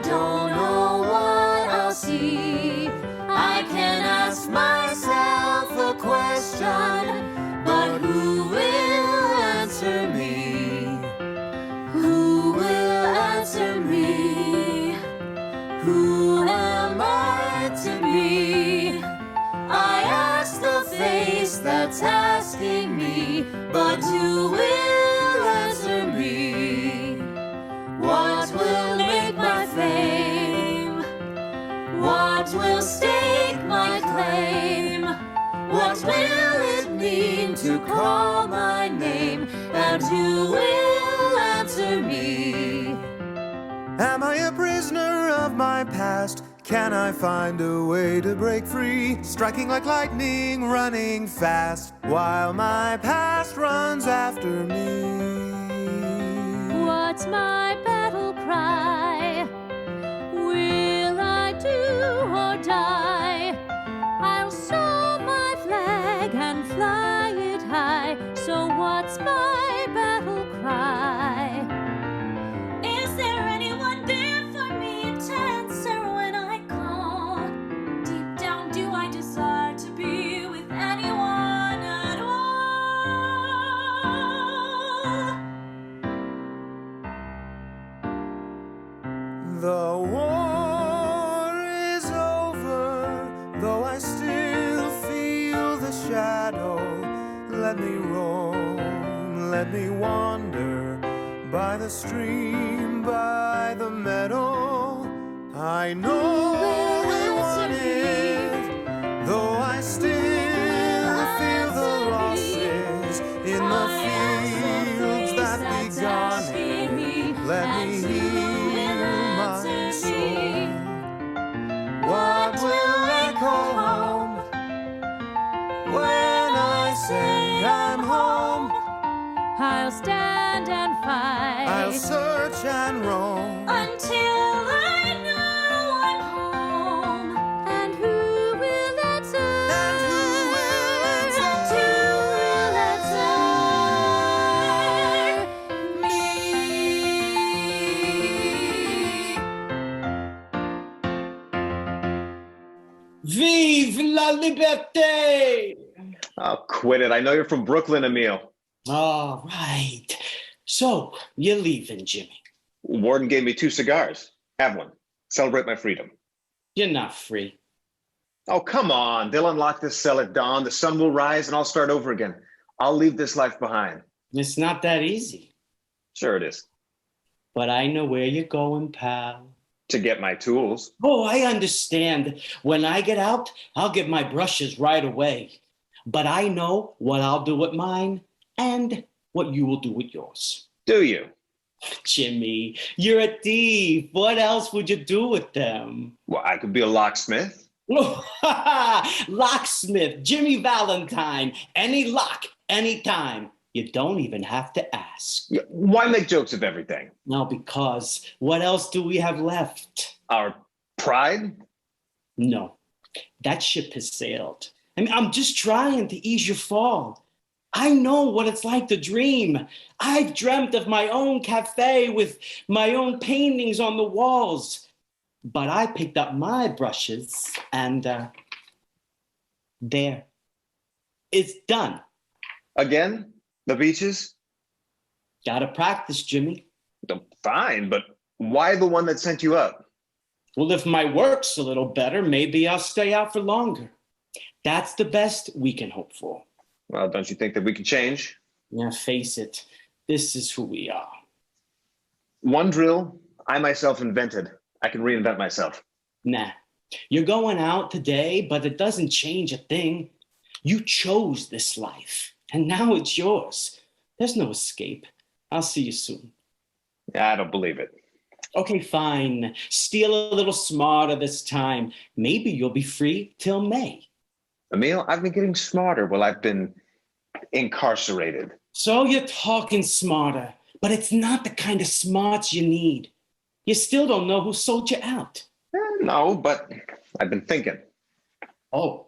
don't know what I'll see. I can ask myself a question, but who will answer me? Who will answer me? Who am I to be? I ask the face that's asking me, but who will answer me? What will make my fame? What will stake my claim? What will it mean to call my name? And who will answer me? Am I a prisoner of my past? Can I find a way to break free? Striking like lightning, running fast, while my past runs after me. What's my battle cry? Will I do or die? I'll soar my flag and fly it high. So what's my battle cry? Is there anyone there for me to answer when I call? Deep down, do I desire to be with anyone at all? The war is over, though I still feel the shadow. Let me roam, let me wander by the stream, by the meadow. I know we won it, though I still feel the losses in the fields that begun it. Let me hear my soul. What will echo home when I say I'm home? I'll stand and fight. I'll search and roam until I know I'm home. And who will answer? And who will answer? And who will answer me? Vive la liberté! Oh, quit it. I know you're from Brooklyn, Emil. All right. So, you're leaving, Jimmy. Warden gave me 2 cigars. Have one. Celebrate my freedom. You're not free. Oh, come on. They'll unlock this cell at dawn. The sun will rise and I'll start over again. I'll leave this life behind. It's not that easy. Sure it is. But I know where you're going, pal. To get my tools. Oh, I understand. When I get out, I'll get my brushes right away. But I know what I'll do with mine and what you will do with yours. Do you? Jimmy, you're a thief. What else would you do with them? Well, I could be a locksmith. Locksmith, Jimmy Valentine. Any lock, anytime. You don't even have to ask. Why make jokes of everything? No, because what else do we have left? Our pride? No, that ship has sailed. I mean, I'm just trying to ease your fall. I know what it's like to dream. I've dreamt of my own cafe with my own paintings on the walls. But I picked up my brushes and there. It's done. Again? The beaches? Gotta practice, Jimmy. Fine, but why the one that sent you up? Well, if my work's a little better, maybe I'll stay out for longer. That's the best we can hope for. Well, don't you think that we can change? Yeah, face it. This is who we are. One drill I myself invented. I can reinvent myself. Nah, you're going out today, but it doesn't change a thing. You chose this life, and now it's yours. There's no escape. I'll see you soon. I don't believe it. Okay, fine. Steal a little smarter this time. Maybe you'll be free till May. Emil, I've been getting smarter while I've been incarcerated. So you're talking smarter, but it's not the kind of smarts you need. You still don't know who sold you out. No, but I've been thinking. Oh.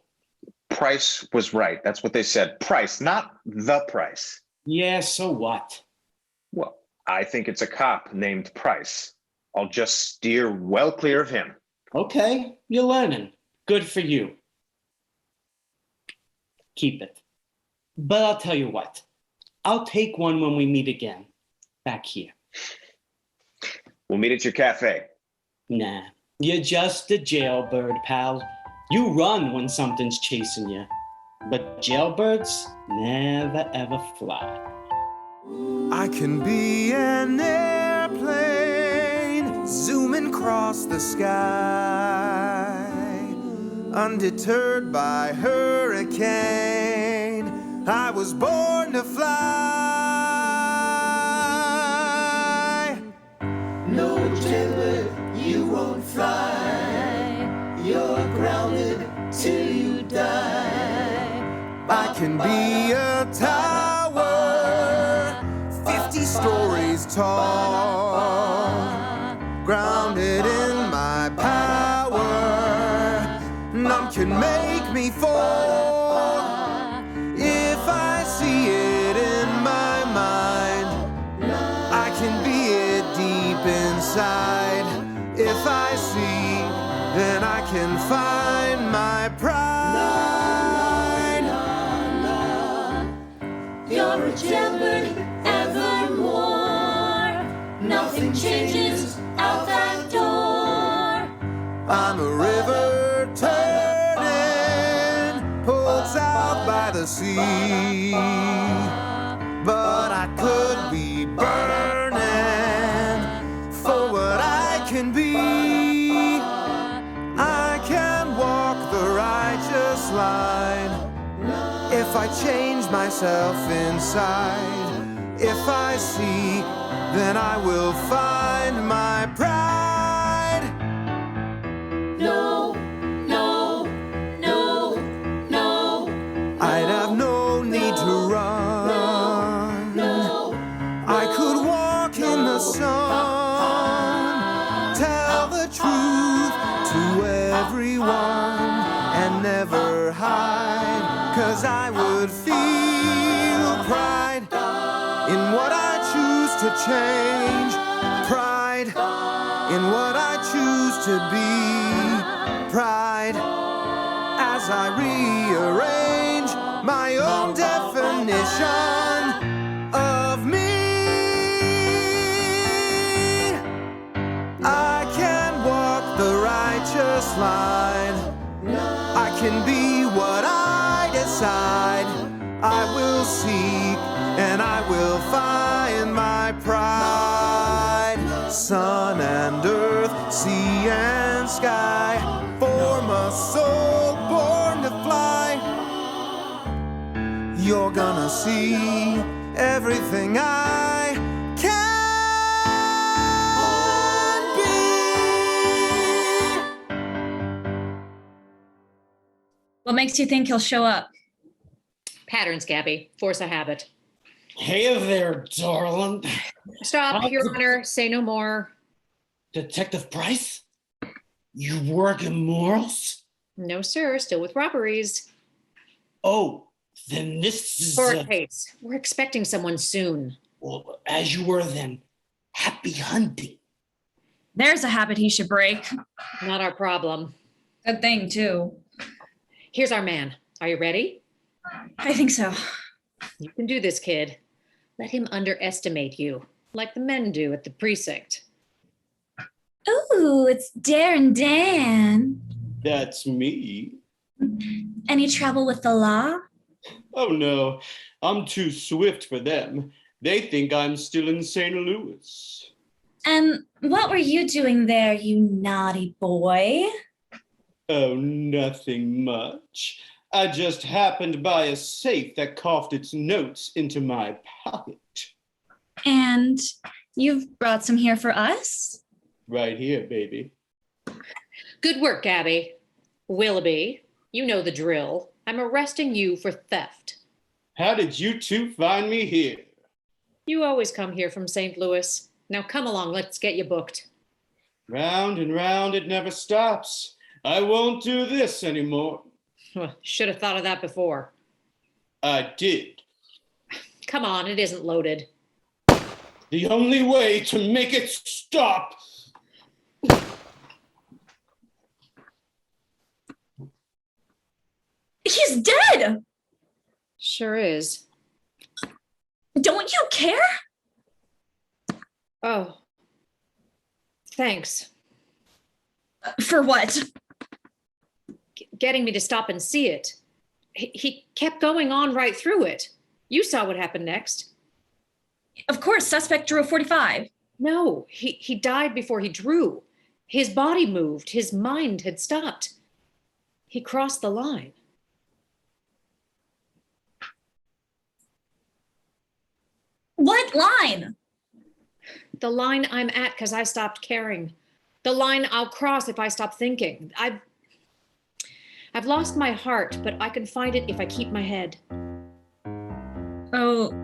Price was right. That's what they said. Price, not the price. Yeah, so what? Well, I think it's a cop named Price. I'll just steer well clear of him. Okay, you're learning. Good for you. Keep it. But I'll tell you what. I'll take one when we meet again. Back here. We'll meet at your cafe. Nah, you're just a jailbird, pal. You run when something's chasing you. But jailbirds never ever fly. I can be an airplane zooming across the sky, undeterred by hurricane. I was born to fly. No jailbird, you won't fly. You're grounded till you die. I can be a tower 50 stories tall, grounded in my power. None can make me fall. If I see it in my mind, I can be it deep inside. If I see, then I can find my pride. You're a jailbird evermore. Nothing changes out that door. I'm a river turning, pulled south by the sea. But I could be burning for what I can be. I can walk the righteous line if I change myself inside. If I see, then I will find my pride. No, no, no, no. I'd have no need to run. No. I could walk in the sun, tell the truth to everyone, and never hide. 'Cause I would feel pride in what I choose to change, pride in what I choose to be, pride as I rearrange my own definition of me. I can walk the righteous line. I can be what I decide. I will seek and I will find my pride. Sun and earth, sea and sky, form a soul born to fly. You're gonna see everything I can be. What makes you think he'll show up? Patterns, Gabby. Force a habit. Hey there, darling. Stop, Your Honor. Say no more. Detective Price? You work in morals? No, sir. Still with robberies. Oh, then this is... Court case. We're expecting someone soon. Well, as you were then. Happy hunting. There's a habit he should break. Not our problem. Good thing, too. Here's our man. Are you ready? I think so. You can do this, kid. Let him underestimate you, like the men do at the precinct. Ooh, it's Darren Dan. That's me. Any trouble with the law? Oh no, I'm too swift for them. They think I'm still in St. Louis. And what were you doing there, you naughty boy? Oh, nothing much. I just happened by a safe that coughed its notes into my pocket. And you've brought some here for us? Right here, baby. Good work, Gabby. Willoughby, you know the drill. I'm arresting you for theft. How did you two find me here? You always come here from St. Louis. Now come along, let's get you booked. Round and round it never stops. I won't do this anymore. Well, should have thought of that before. I did. Come on, it isn't loaded. The only way to make it stop He's dead! Sure is. Don't you care? Oh. Thanks. For what? Getting me to stop and see it. He kept going on right through it. You saw what happened next. Of course, suspect drew a 45. No, he died before he drew. His body moved. His mind had stopped. He crossed the line. What line? The line I'm at because I stopped caring. The line I'll cross if I stop thinking. I've lost my heart, but I can find it if I keep my head. Oh,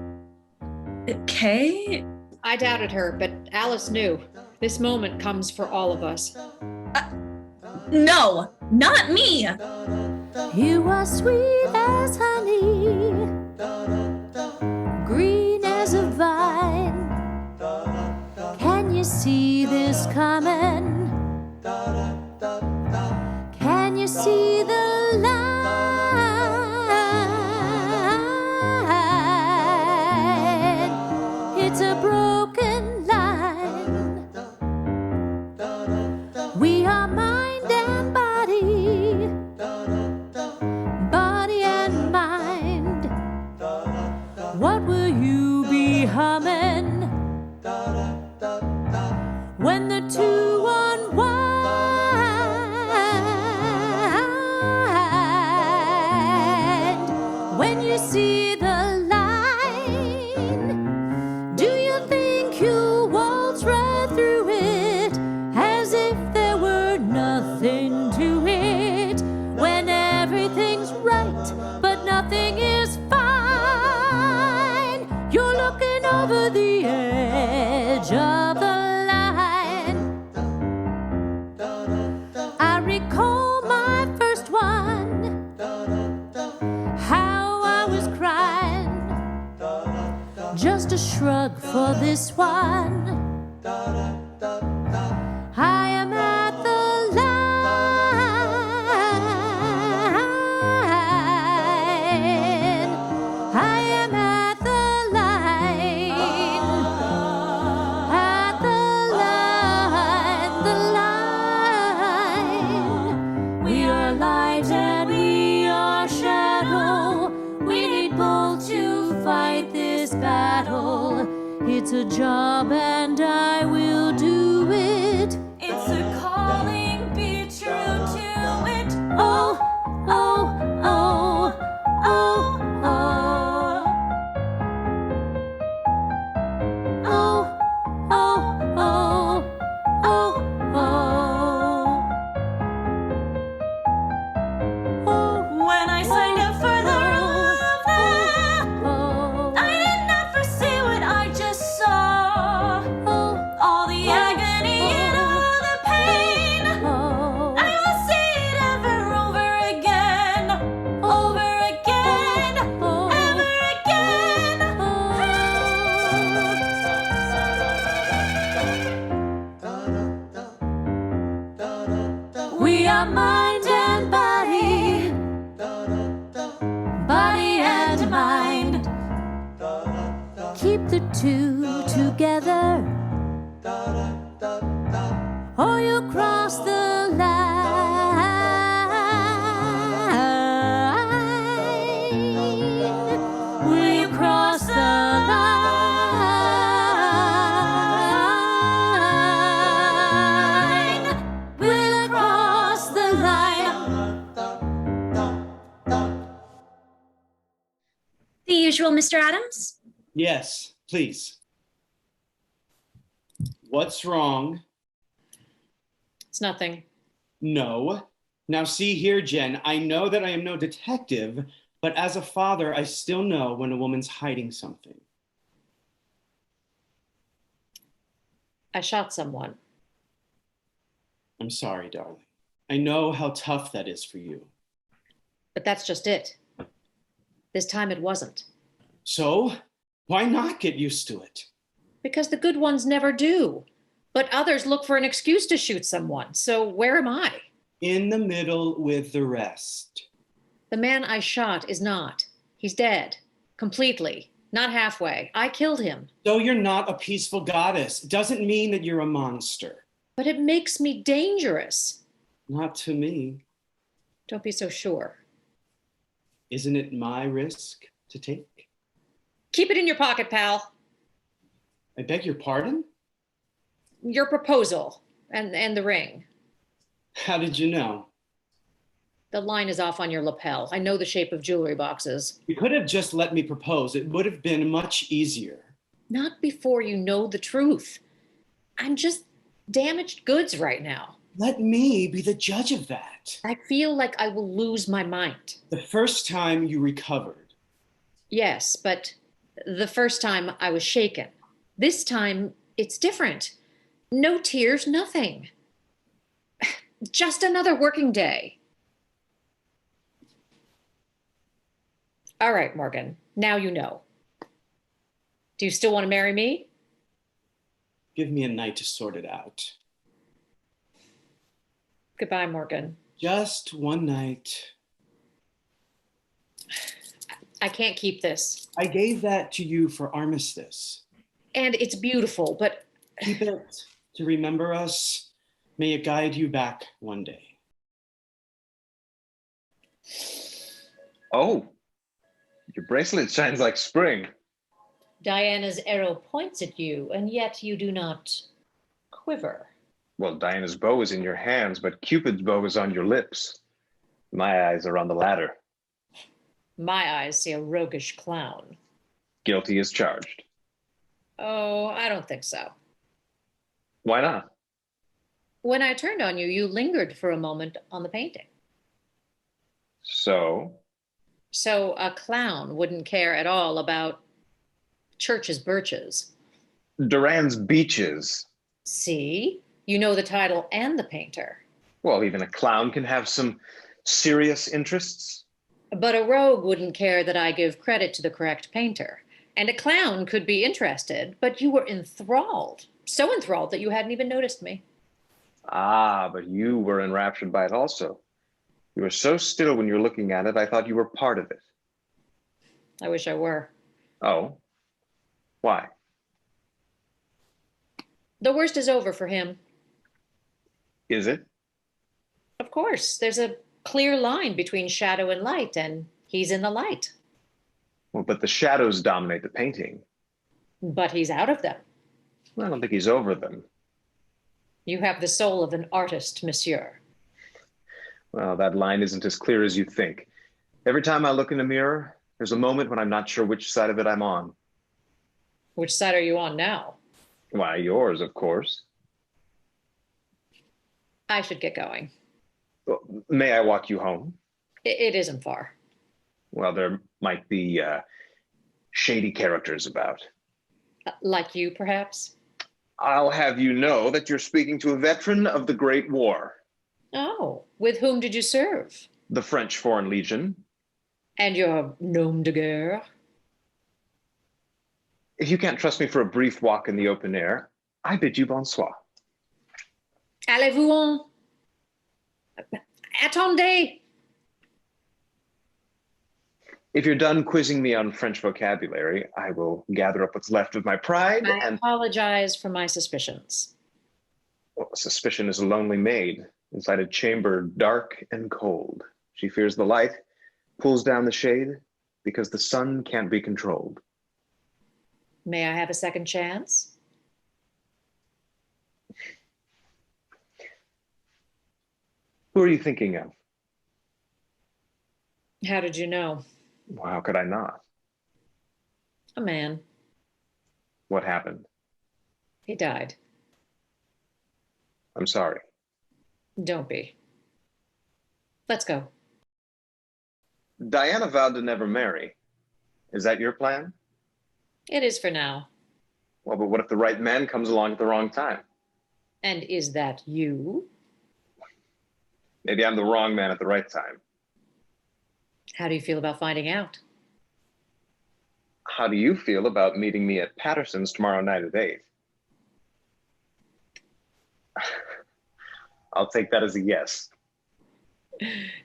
okay. I doubted her, but Alice knew. This moment comes for all of us. No, not me. You are sweet as honey, green as a vine. Can you see this coming? Can you see the line? It's a broken line. We are mind and body, body and mind. What will you be humming when the two unwind? When you see the line, do you think you'll waltz right through it as if there were nothing to it? When everything's right, but nothing is fine, you're looking over the edge of the line. I recall my first one, how I was crying. Just a shrug for this one. I am at the line. I am at the line. At the line. We are light and we are shadow. We need both to fight this battle. It's a job and I will do it. It's a calling, be true to it. Oh, oh, oh, oh, oh. Oh, oh, oh, oh, oh. When I signed up for the love, I did not foresee what I just saw. All the agony and all the pain. I will see it ever over again. Over again. Ever again. We are mind and body, body and mind. Keep the two together, or you'll cross the line. Will you cross the line? Will you cross the line? The usual, Mr. Adams? Yes, please. What's wrong? It's nothing. No. Now see here, Jen, I know that I am no detective, but as a father, I still know when a woman's hiding something. I shot someone. I'm sorry, darling. I know how tough that is for you. But that's just it. This time it wasn't. So, why not get used to it? Because the good ones never do. But others look for an excuse to shoot someone. So where am I? In the middle with the rest. The man I shot is not. He's dead. Completely. Not halfway. I killed him. Though you're not a peaceful goddess, it doesn't mean that you're a monster. But it makes me dangerous. Not to me. Don't be so sure. Isn't it my risk to take? Keep it in your pocket, pal. I beg your pardon? Your proposal and the ring. How did you know? The line is off on your lapel. I know the shape of jewelry boxes. You could have just let me propose. It would have been much easier. Not before you know the truth. I'm just damaged goods right now. Let me be the judge of that. I feel like I will lose my mind. The first time you recovered. Yes, but the first time I was shaken. This time it's different. No tears, nothing. Just another working day. All right, Morgan, now you know. Do you still want to marry me? Give me a night to sort it out. Goodbye, Morgan. Just one night. I can't keep this. I gave that to you for armistice. And it's beautiful, but Keep it to remember us. May it guide you back one day. Oh, your bracelet shines like spring. Diana's arrow points at you, and yet you do not quiver. Well, Diana's bow is in your hands, but Cupid's bow is on your lips. My eyes are on the ladder. My eyes see a roguish clown. Guilty as charged. Oh, I don't think so. Why not? When I turned on you, you lingered for a moment on the painting. So? So a clown wouldn't care at all about Church's birches. Duran's beaches. See? You know the title and the painter. Well, even a clown can have some serious interests. But a rogue wouldn't care that I give credit to the correct painter. And a clown could be interested, but you were enthralled. So enthralled that you hadn't even noticed me. Ah, but you were enraptured by it also. You were so still when you were looking at it, I thought you were part of it. I wish I were. Oh? Why? The worst is over for him. Is it? Of course, there's a clear line between shadow and light, and he's in the light. Well, but the shadows dominate the painting. But he's out of them. I don't think he's over them. You have the soul of an artist, monsieur. Well, that line isn't as clear as you think. Every time I look in a mirror, there's a moment when I'm not sure which side of it I'm on. Which side are you on now? Why, yours, of course. I should get going. Well, may I walk you home? It isn't far. Well, there might be shady characters about. Like you, perhaps? I'll have you know that you're speaking to a veteran of the Great War. Oh, with whom did you serve? The French Foreign Legion. And your nom de guerre? If you can't trust me for a brief walk in the open air, I bid you bonsoir. Allez-vous-en? Attendez! If you're done quizzing me on French vocabulary, I will gather up what's left of my pride I and... apologize for my suspicions. Well, suspicion is a lonely maid inside a chamber dark and cold. She fears the light, pulls down the shade, because the sun can't be controlled. May I have a second chance? Who are you thinking of? How did you know? Well, how could I not? A man. What happened? He died. I'm sorry. Don't be. Let's go. Diana vowed to never marry. Is that your plan? It is for now. Well, but what if the right man comes along at the wrong time? And is that you? Maybe I'm the wrong man at the right time. How do you feel about finding out? How do you feel about meeting me at Patterson's tomorrow night at 8? I'll take that as a yes.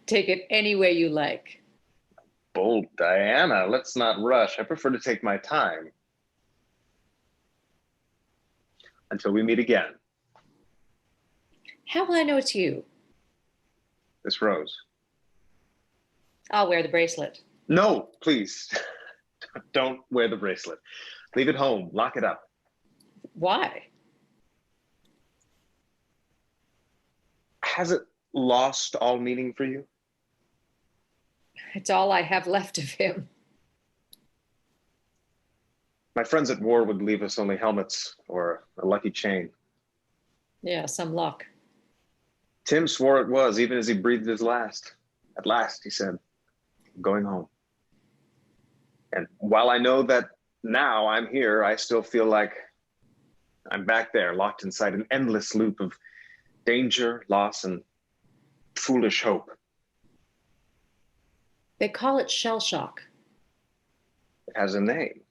Take it any way you like. Bold Diana, let's not rush. I prefer to take my time. Until we meet again. How will I know it's you? This rose. I'll wear the bracelet. No, please. Don't wear the bracelet. Leave it home. Lock it up. Why? Has it lost all meaning for you? It's all I have left of him. My friends at war would leave us only helmets or a lucky chain. Yeah, some luck. Tim swore it was, even as he breathed his last. At last, he said, I'm going home. And while I know that now I'm here, I still feel like I'm back there, locked inside an endless loop of danger, loss, and foolish hope. They call it shell shock. It has a name.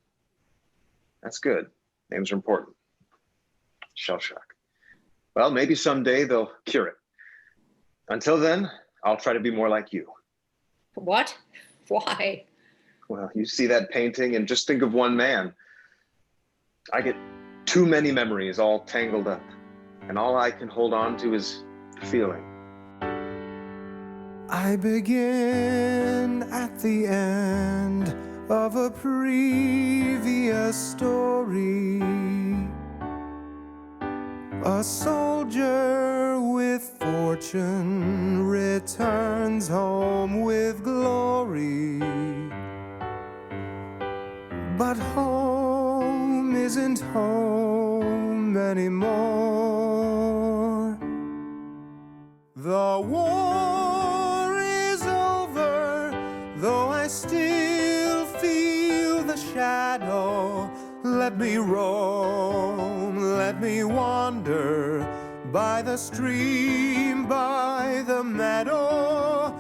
That's good. Names are important. Shell shock. Well, maybe someday they'll cure it. Until then, I'll try to be more like you. What? Why? Well, you see that painting and just think of one man. I get too many memories all tangled up, and all I can hold on to is feeling. I begin at the end of a previous story. A soldier with fortune returns home with glory. But home isn't home anymore. The war is over, though I still feel the shadow. Let me roam, let me wander by the stream, by the meadow.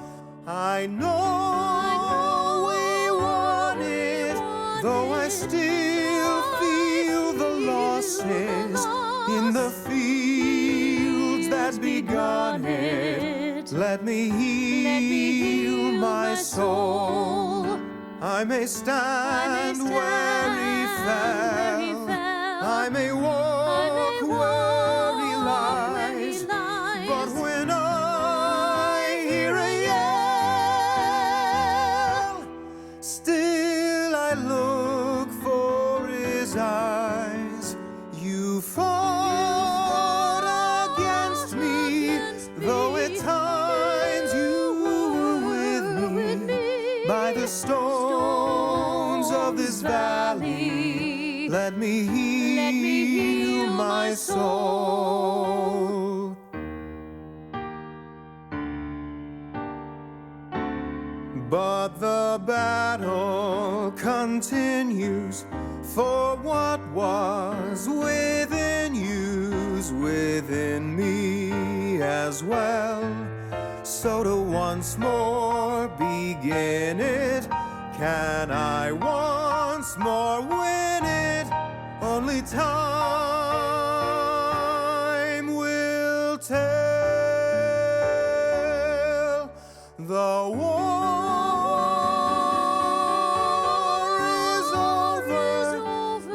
I know we won it, though I still feel the losses in the fields that begun it. Let me heal my soul. I may stand where he fell. I may walk where he lies. But when I hear a yell, still I look for his eyes. You fought against me, though at times you were with me by the stones of this valley. Let me heal my soul. But the battle continues, for what was within you's within me as well. So to once more begin it, can I once more win it? Only time will tell. The war is over,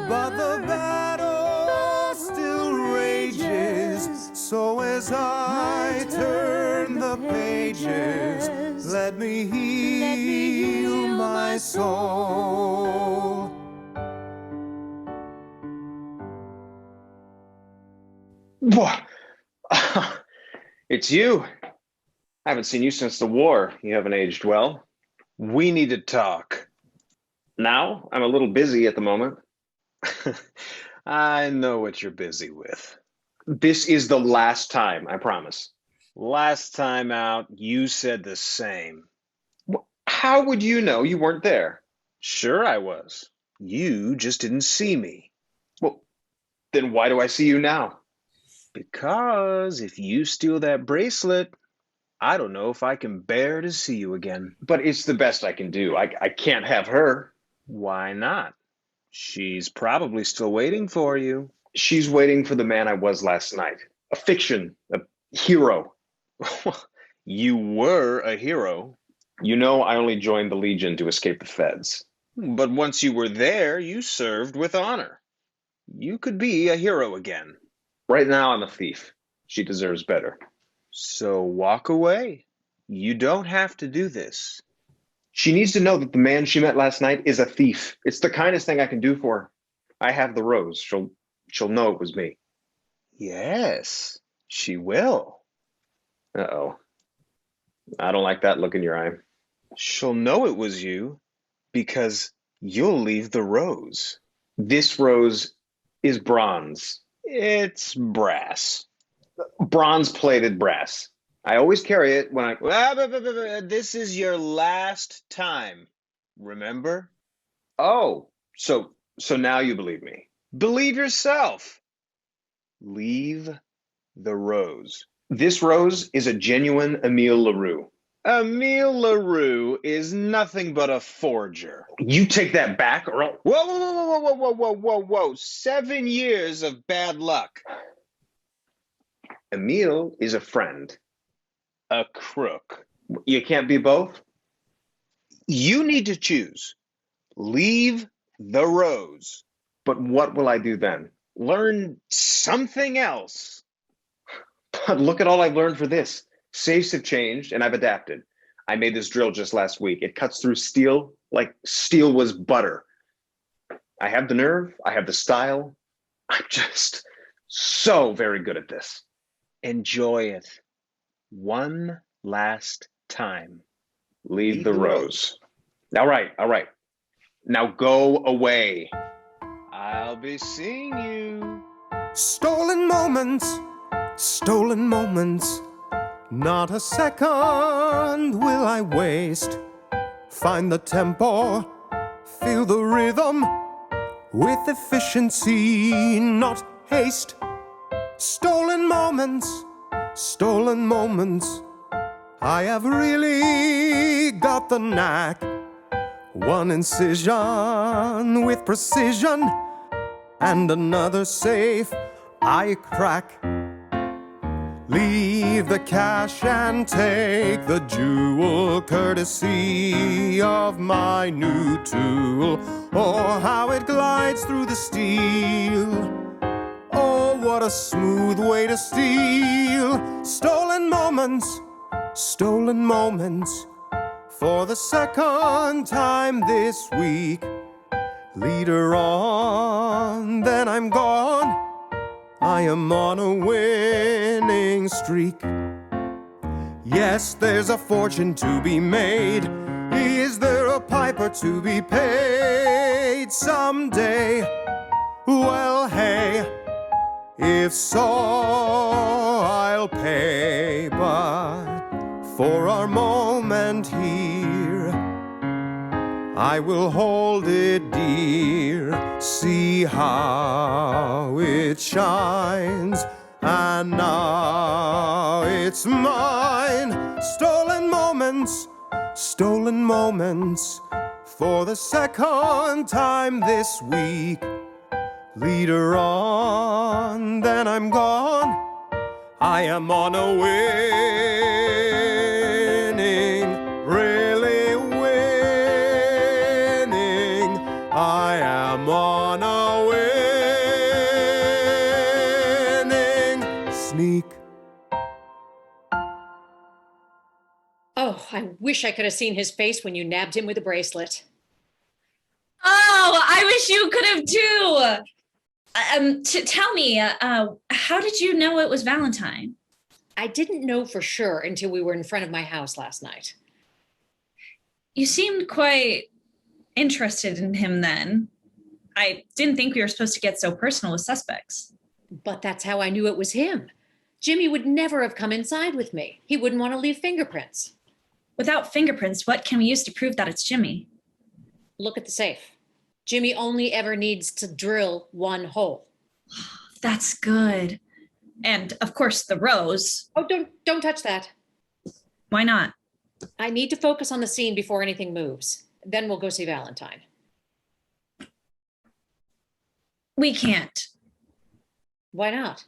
but the battle still rages. So as I turn the pages, let me heal my soul. What? It's you. I haven't seen you since the war. You haven't aged well. We need to talk. Now? I'm a little busy at the moment. I know what you're busy with. This is the last time, I promise. Last time out, you said the same. How would you know? You weren't there. Sure I was. You just didn't see me. Well, then why do I see you now? Because if you steal that bracelet, I don't know if I can bear to see you again. But it's the best I can do. I can't have her. Why not? She's probably still waiting for you. She's waiting for the man I was last night. A fiction, a hero. You were a hero. You know I only joined the Legion to escape the feds. But once you were there, you served with honor. You could be a hero again. Right now I'm a thief. She deserves better. So walk away. You don't have to do this. She needs to know that the man she met last night is a thief. It's the kindest thing I can do for her. I have the rose. She'll know it was me. Yes, she will. Uh-oh. I don't like that look in your eye. She'll know it was you because you'll leave the rose. This rose is bronze. It's brass. Bronze-plated brass. I always carry it when I... This is your last time, remember? Oh, so now you believe me. Believe yourself. Leave the rose. This rose is a genuine Emile LaRue. Emile LaRue is nothing but a forger. You take that back or I'll... Whoa. 7 years of bad luck. Emile is a friend. A crook. You can't be both? You need to choose. Leave the rose. But what will I do then? Learn something else. But look at all I've learned for this. Safes have changed and I've adapted. I made this drill just last week. It cuts through steel like steel was butter. I have the nerve. I have the style. I'm just so very good at this. Enjoy it. One last time. Leave the rose. All right. Now go away. I'll be seeing you. Stolen moments, not a second will I waste. Find the tempo, feel the rhythm, with efficiency, not haste. Stolen moments, I have really got the knack. One incision with precision, and another safe I crack. Leave the cash and take the jewel, courtesy of my new tool. Oh, how it glides through the steel. Oh, what a smooth way to steal. Stolen moments, for the second time this week. Leader on, then I'm gone. I am on a winning streak. Yes, there's a fortune to be made. Is there a piper to be paid someday? Well, hey, if so, I'll pay. But for our moment here, I will hold it dear. See how it shines, and now it's mine. Stolen moments, for the second time this week. Leader on, then I'm gone. I am on a winning, really winning. I am on a winning sneak. Oh, I wish I could have seen his face when you nabbed him with a bracelet. Oh, I wish you could have too. Tell me, how did you know it was Valentine? I didn't know for sure until we were in front of my house last night. You seemed quite interested in him then. I didn't think we were supposed to get so personal with suspects. But that's how I knew it was him. Jimmy would never have come inside with me. He wouldn't want to leave fingerprints. Without fingerprints, what can we use to prove that it's Jimmy? Look at the safe. Jimmy only ever needs to drill one hole. That's good. And of course, the rose. Oh, don't touch that. Why not? I need to focus on the scene before anything moves. Then we'll go see Valentine. We can't. Why not?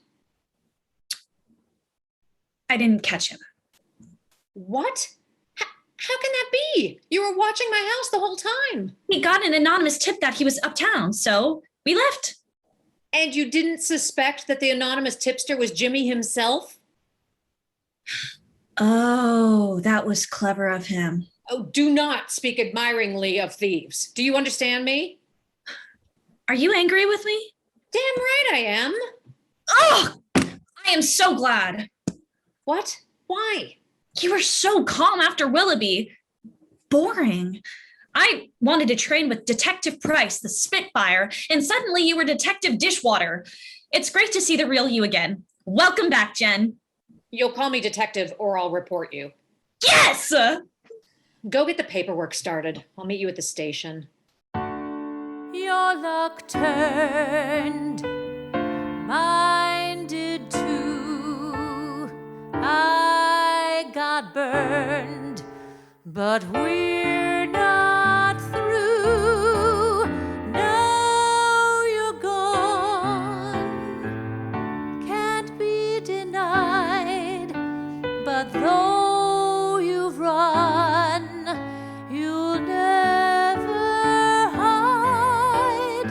I didn't catch him. What? How can that be? You were watching my house the whole time. We got an anonymous tip that he was uptown, so we left. And you didn't suspect that the anonymous tipster was Jimmy himself? Oh, that was clever of him. Oh, do not speak admiringly of thieves. Do you understand me? Are you angry with me? Damn right I am. Oh, I am so glad. What? Why? You were so calm after Willoughby. Boring. I wanted to train with Detective Price, the Spitfire, and suddenly you were Detective Dishwater. It's great to see the real you again. Welcome back, Jen. You'll call me detective or I'll report you. Yes! Go get the paperwork started. I'll meet you at the station. Your luck turned, mine did too. I got burned, but we're not through. Now you're gone, can't be denied. But though you've run, you'll never hide.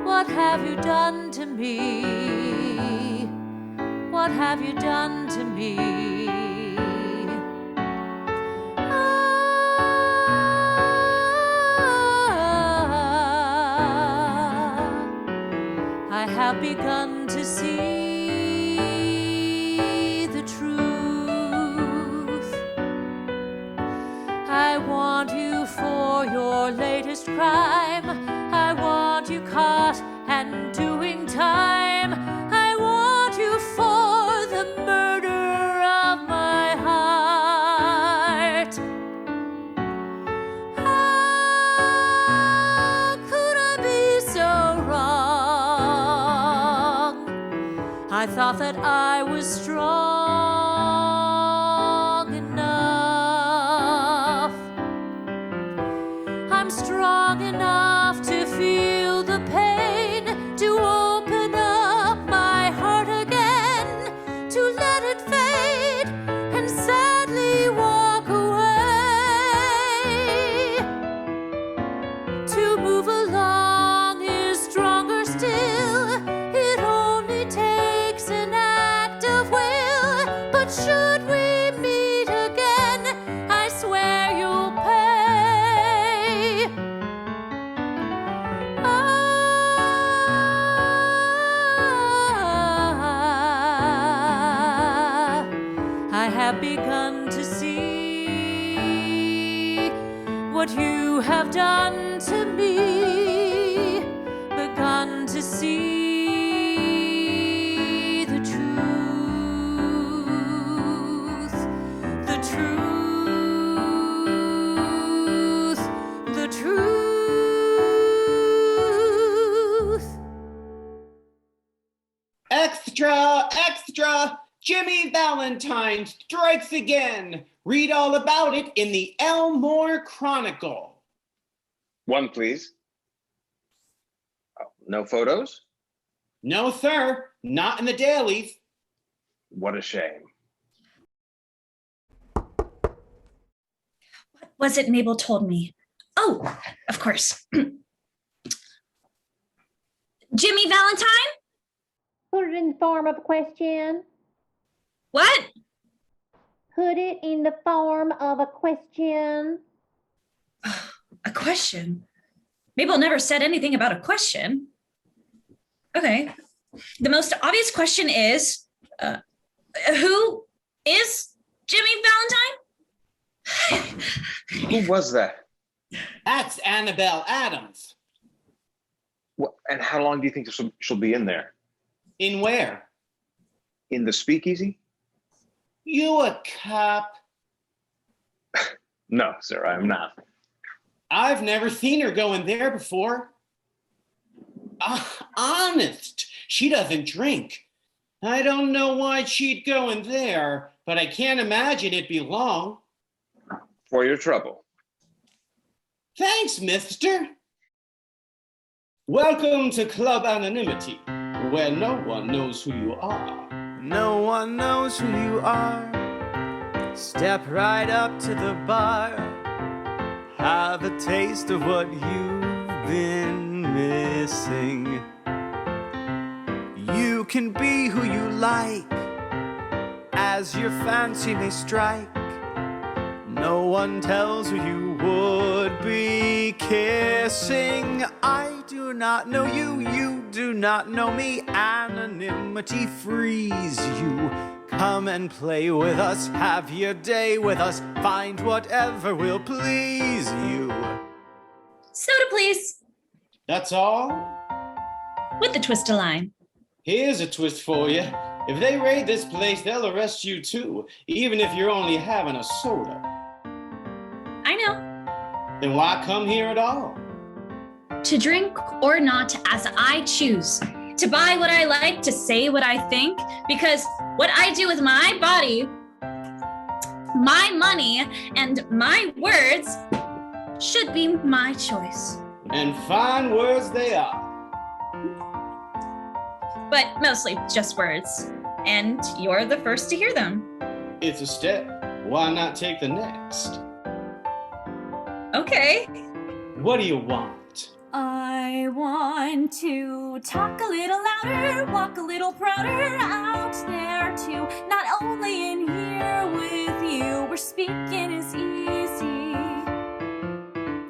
What have you done to me? What have you done to me? I have begun to see the truth. I want you for your latest crime. I want you caught and doing time. I want you for the murder of my heart. How could I be so wrong? I thought that I was strong enough. I'm strong enough to feel the pain, to open up my heart again, to let it fade and sadly walk away. To move along is stronger still. It only takes an act of will. But should we meet again, I swear you'll pay. I have begun to see what you have done to me, begun to see the truth, the truth, the truth. Extra, extra! Jimmy Valentine strikes again. Read all about it in the Elmore Chronicle. One, please. Oh, no photos? No, sir, not in the dailies. What a shame. What was it Mabel told me? Oh, of course. Jimmy Valentine? Put it in the form of a question. What? Put it in the form of a question. A question? Mabel never said anything about a question. Okay. The most obvious question is, who is Jimmy Valentine? Who was that? That's Annabel Adams. What, and how long do you think she'll be in there? In where? In the speakeasy? You a cop? No, sir, I am not. I've never seen her go in there before. Honest, she doesn't drink. I don't know why she'd go in there, but I can't imagine it'd be long. For your trouble. Thanks, mister. Welcome to Club Anonymity. where no one knows who you are. No one knows who you are. Step right up to the bar. Have a taste of what you've been missing. You can be who you like, as your fancy may strike. No one tells who you would be kissing. I do not know you, you do not know me. Anonymity frees you. Come and play with us, have your day with us. Find whatever will please you. Soda, please. That's all? With the twist of lime. Here's a twist for you. If they raid this place, they'll arrest you too, even if you're only having a soda. I know. Then why come here at all? To drink or not as I choose. To buy what I like, to say what I think. Because what I do with my body, my money, and my words should be my choice. And fine words they are. But mostly just words. And you're the first to hear them. It's a step. Why not take the next? Okay. What do you want? I want to talk a little louder, walk a little prouder out there too. Not only in here with you, where speaking is easy.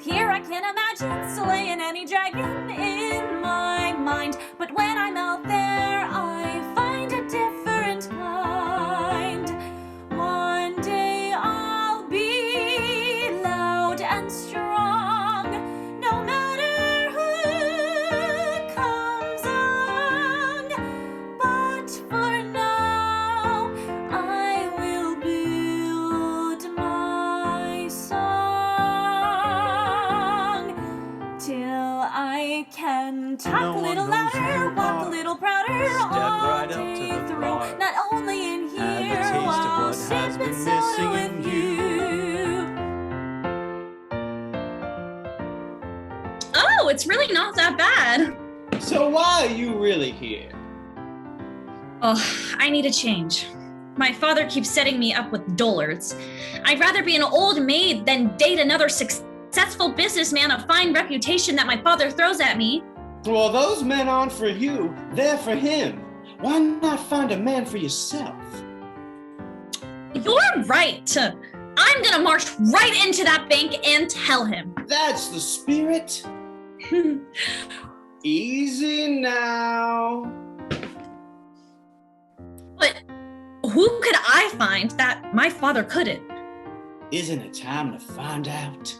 Here I can imagine slaying any dragon in my mind, but when I'm out there, I find a different kind. One day I'll be loud and strong, no matter who comes along. But for now, I will build my song till I can talk No a one little knows who louder, you walk are. a little prouder Step all right up to day the through. bar. Not only in Have a here taste of while what has sipping been soda missing with in you. Oh, it's really not that bad. So why are you really here? Oh, I need a change. My father keeps setting me up with dullards. I'd rather be an old maid than date another successful businessman of fine reputation that my father throws at me. Well, those men aren't for you, they're for him. Why not find a man for yourself? You're right. I'm gonna march right into that bank and tell him. That's the spirit. Easy now. But who could I find that my father couldn't? Isn't it time to find out?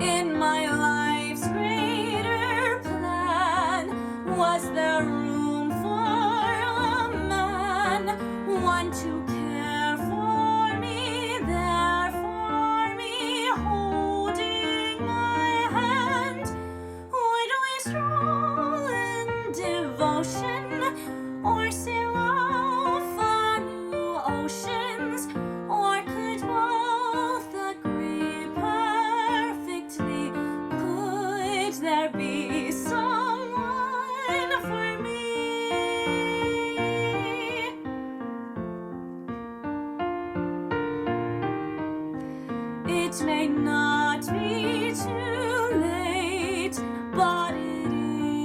In my life's greater plan, was there room for a man? One to care for me, there for me, holding my hand. Would we stroll in devotion, or sail off on new oceans? Or could both agree perfectly? Could there be someone for me? It may not be too late, but it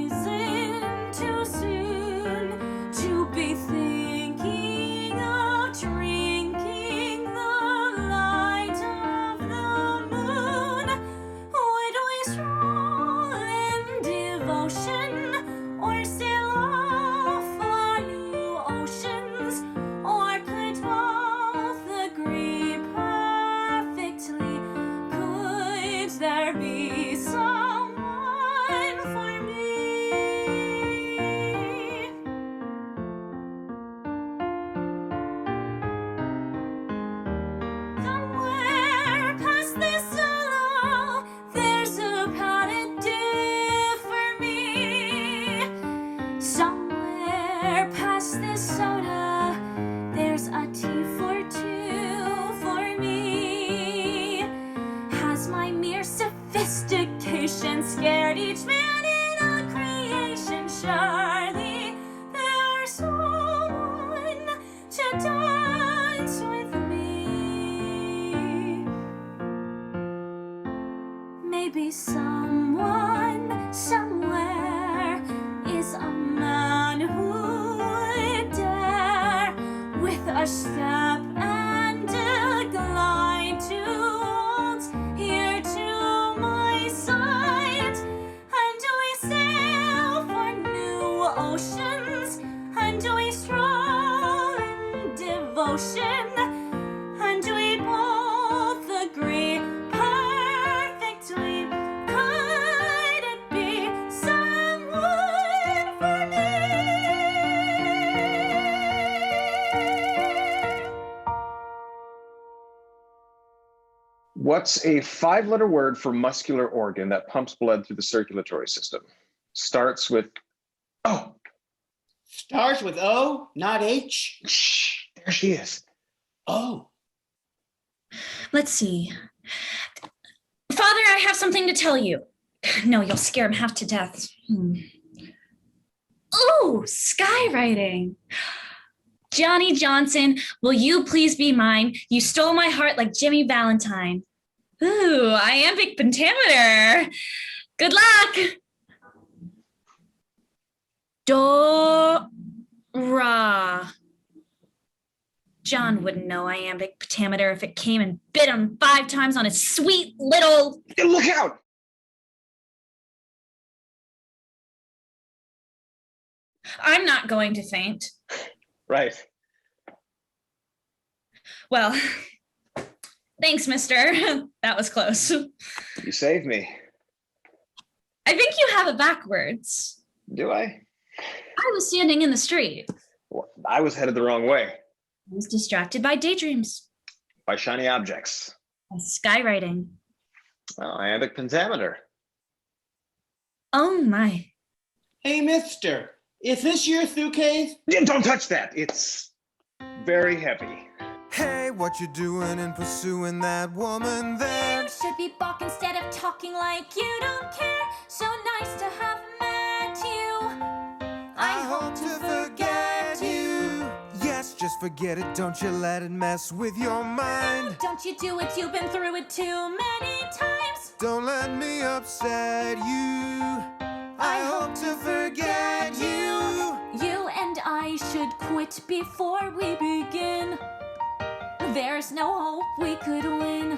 isn't too soon to be thinking of drinking the light of the moon. Would we stroll in devotion, or sail off on new oceans? Or could both agree perfectly? Could there be someone for me? Somewhere past this solo, there's a padded diff for me. Somewhere past this soda, there's a tea for two for me. Has my mere sophistication scared each man in a be someone somewhere is a man who would dare with a step and a glide to hold here to my side. And we sail for new oceans, and we stroll in devotion, and we both agree perfectly. Could it be someone for me? What's a 5-letter word for muscular organ that pumps blood through the circulatory system? Starts with O. Starts with O, not H. Shh, there she is. Oh. Let's see. Father, I have something to tell you. No, you'll scare him half to death. Oh, skywriting. Johnny Johnson, will you please be mine? You stole my heart like Jimmy Valentine. Ooh, iambic pentameter. Good luck. Do, ra. John wouldn't know iambic pentameter if it came and bit him 5 times on his sweet little... Look out! I'm not going to faint. Right. Well, thanks, mister. That was close. You saved me. I think you have it backwards. Do I? I was standing in the street. Well, I was headed the wrong way. I was distracted by daydreams, By shiny objects. by skywriting. Oh, iambic pentameter. Oh my. Hey, mister, is this your suitcase? Yeah, don't touch that. It's very heavy. Hey, what you doing in pursuing that woman there? You should be balk instead of talking like you don't care. So nice to have met you. I hope to forget you. Yes, just forget it, don't you let it mess with your mind. Don't you do it, you've been through it too many times. Don't let me upset you. I hope to forget you. You and I should quit before we begin. There's no hope we could win.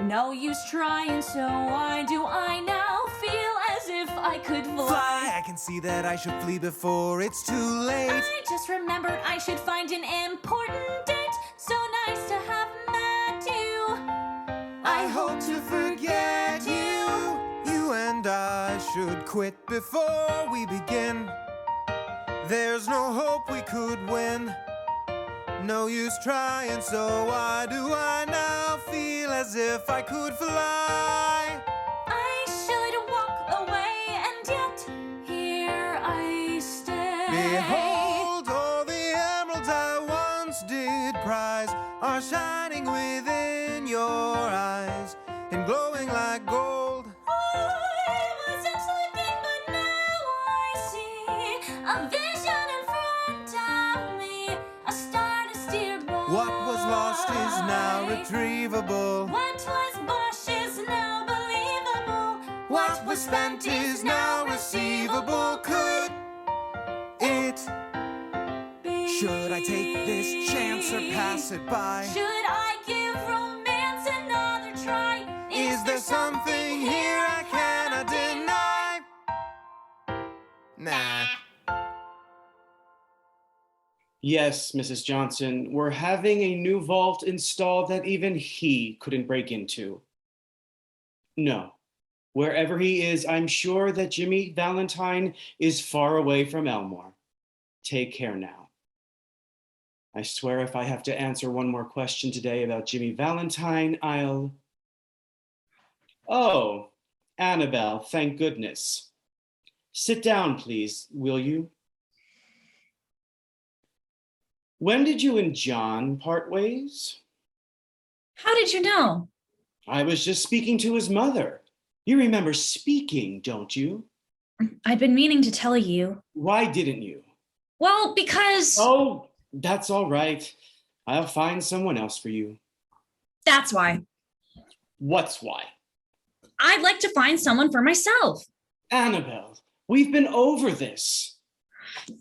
No use trying, so why do I now feel as if I could fly? Fly, I can see that I should flee before it's too late. I just remembered I should find an important date. So nice to have met you. I hope to forget you. You and I should quit before we begin. There's no hope we could win. No use trying, so why do I now feel as if I could fly? I should walk away, and yet here I stay. Behold, all the emeralds I once did prize are shining within your eyes and glowing like gold. I wasn't looking, but now I see a vision in front of me, a star to steer by. What was lost is now retrievable. What was bosh is now believable. What was spent is now receivable. Could it? Should I take this chance or pass it by? Should I give romance another try? Is there something here I cannot deny? Nah. Yes, Mrs. Johnson, we're having a new vault installed that even he couldn't break into. No, wherever he is, I'm sure that Jimmy Valentine is far away from Elmore. Take care now. I swear if I have to answer one more question today about Jimmy Valentine, I'll... Oh, Annabel, thank goodness. Sit down, please, will you? When did you and John part ways? How did you know? I was just speaking to his mother. You remember speaking, don't you? I'd been meaning to tell you. Why didn't you? Well, because... Oh, that's all right. I'll find someone else for you. That's why. What's why? I'd like to find someone for myself. Annabel, we've been over this.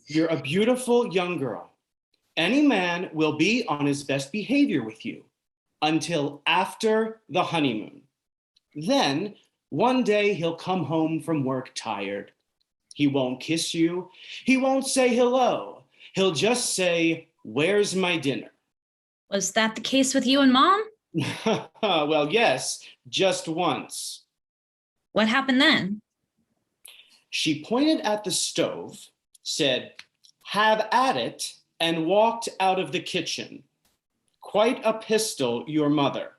You're a beautiful young girl. Any man will be on his best behavior with you until after the honeymoon. Then, one day he'll come home from work tired. He won't kiss you. He won't say hello. He'll just say, "Where's my dinner?" Was that the case with you and Mom? Well, yes, just once. What happened then? She pointed at the stove, said, "Have at it," and walked out of the kitchen. Quite a pistol, your mother.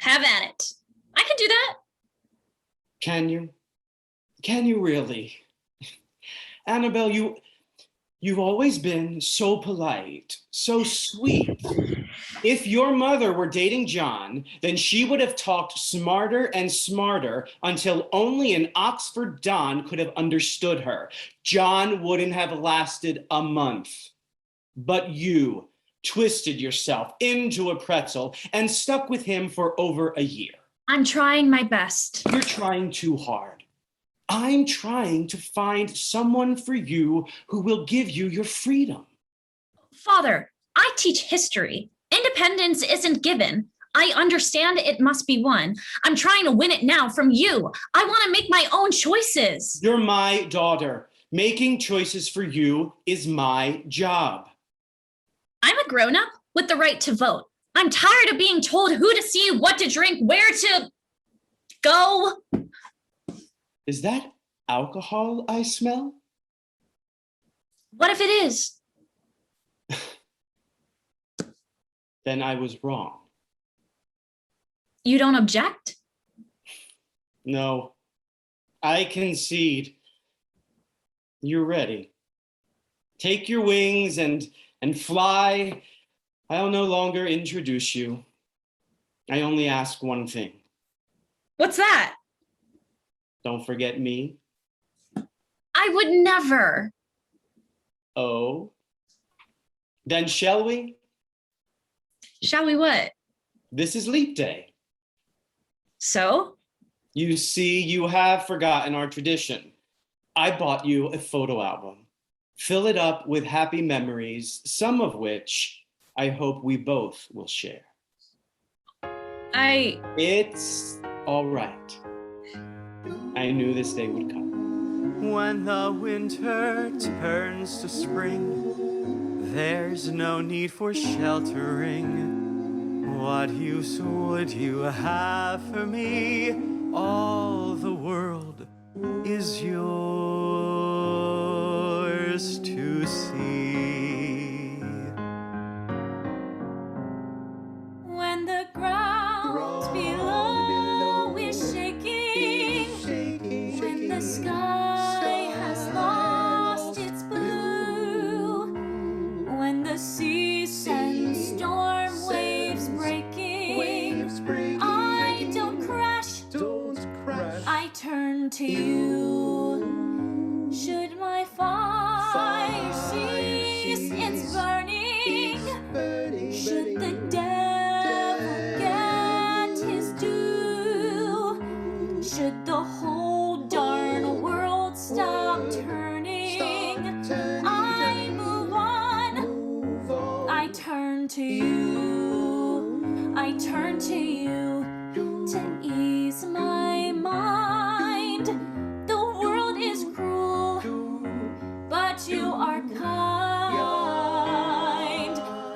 Have at it. I can do that. Can you? Can you really? Annabel, you've always been so polite, so sweet. If your mother were dating John, then she would have talked smarter and smarter until only an Oxford Don could have understood her. John wouldn't have lasted a month. But you twisted yourself into a pretzel and stuck with him for over a year. I'm trying my best. You're trying too hard. I'm trying to find someone for you who will give you your freedom. Father, I teach history. Independence isn't given. I understand it must be won. I'm trying to win it now from you. I want to make my own choices. You're my daughter. Making choices for you is my job. I'm a grown-up with the right to vote. I'm tired of being told who to see, what to drink, where to go. Is that alcohol I smell? What if it is? Then I was wrong. You don't object? No, I concede. You're ready. Take your wings and fly. I'll no longer introduce you. I only ask one thing. What's that? Don't forget me. I would never. Oh? Then shall we? Shall we what? This is Leap Day. So? You see, you have forgotten our tradition. I bought you a photo album. Fill it up with happy memories, some of which I hope we both will share. It's all right. I knew this day would come. When the winter turns to spring, there's no need for sheltering. What use would you have for me? All the world is yours to see. When the ground below is shaking, when the sky has lost its blue, when the sea sends storm waves breaking, I don't crash, I turn to you. Should my fire cease its burning, should the devil get his due, should the whole darn world stop turning, I move on, I turn to you, I turn to you to ease my mind. The world is cruel, but you are kind.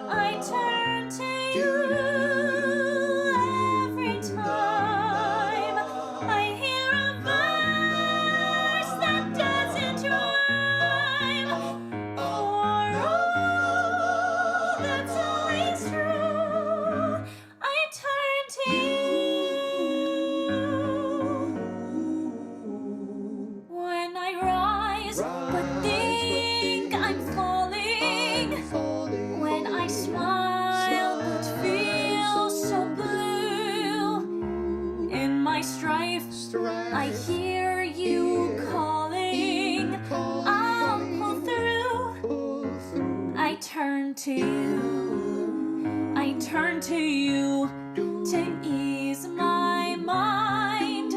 I turn to you every time I hear a verse that doesn't rhyme. For all that's always true, I turn to you. When I rise, but think I'm falling. When I smile, but feel so blue. In my strife, I hear you calling. I'll pull through. I turn to you. I turn to you to ease my mind.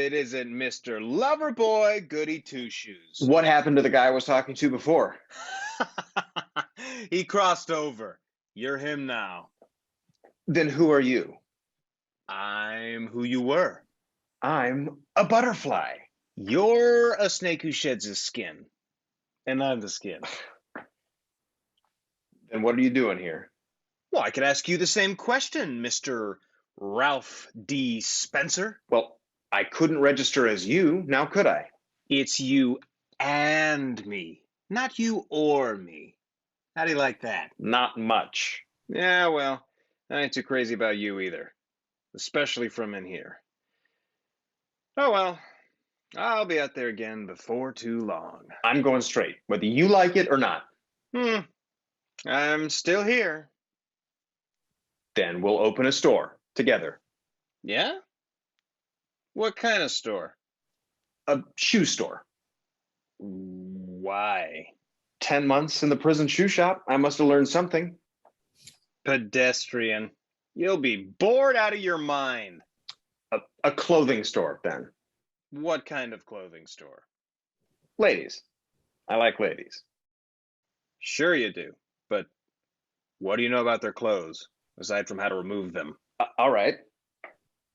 it isn't Mr. Loverboy Goody Two-Shoes. What happened to the guy I was talking to before? He crossed over. You're him now. Then who are you? I'm who you were. I'm a butterfly. You're a snake who sheds his skin. And I'm the skin. Then what are you doing here? Well, I could ask you the same question, Mr. Ralph D. Spencer. Well, I couldn't register as you, now could I? It's you and me, not you or me. How do you like that? Not much. Yeah, well, I ain't too crazy about you either, especially from in here. Oh well, I'll be out there again before too long. I'm going straight, whether you like it or not. I'm still here. Then we'll open a store together. Yeah? What kind of store? A shoe store. Why? 10 months in the prison shoe shop. I must have learned something. Pedestrian. You'll be bored out of your mind. A clothing store, then. What kind of clothing store? Ladies. I like ladies. Sure you do, but what do you know about their clothes, aside from how to remove them? All right.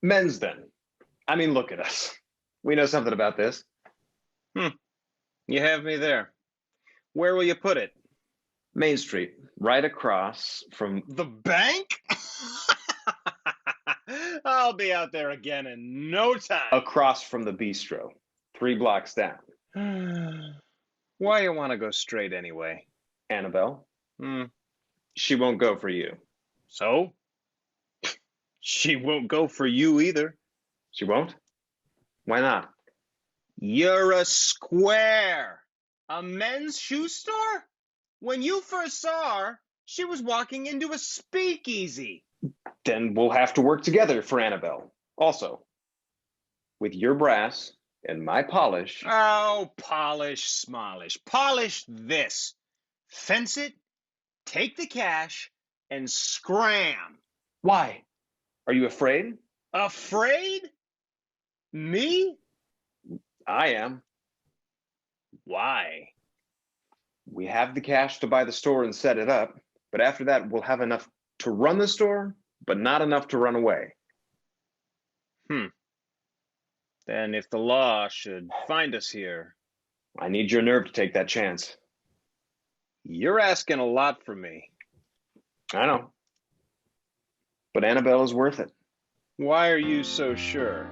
Men's, then. I mean, look at us. We know something about this. You have me there. Where will you put it? Main Street, right across from... The bank? I'll be out there again in no time. Across from the bistro, 3 blocks down. Why you want to go straight anyway? Annabel? She won't go for you. So? She won't go for you either. She won't? Why not? You're a square. A men's shoe store? When you first saw her, she was walking into a speakeasy. Then we'll have to work together for Annabel. Also, with your brass and my polish. Oh, polish, smallish. Polish this. Fence it, take the cash, and scram. Why? Are you afraid? Afraid? Me? I am. Why? We have the cash to buy the store and set it up, but after that, we'll have enough to run the store, but not enough to run away. Then if the law should find us here... I need your nerve to take that chance. You're asking a lot from me. I know. But Annabel is worth it. Why are you so sure?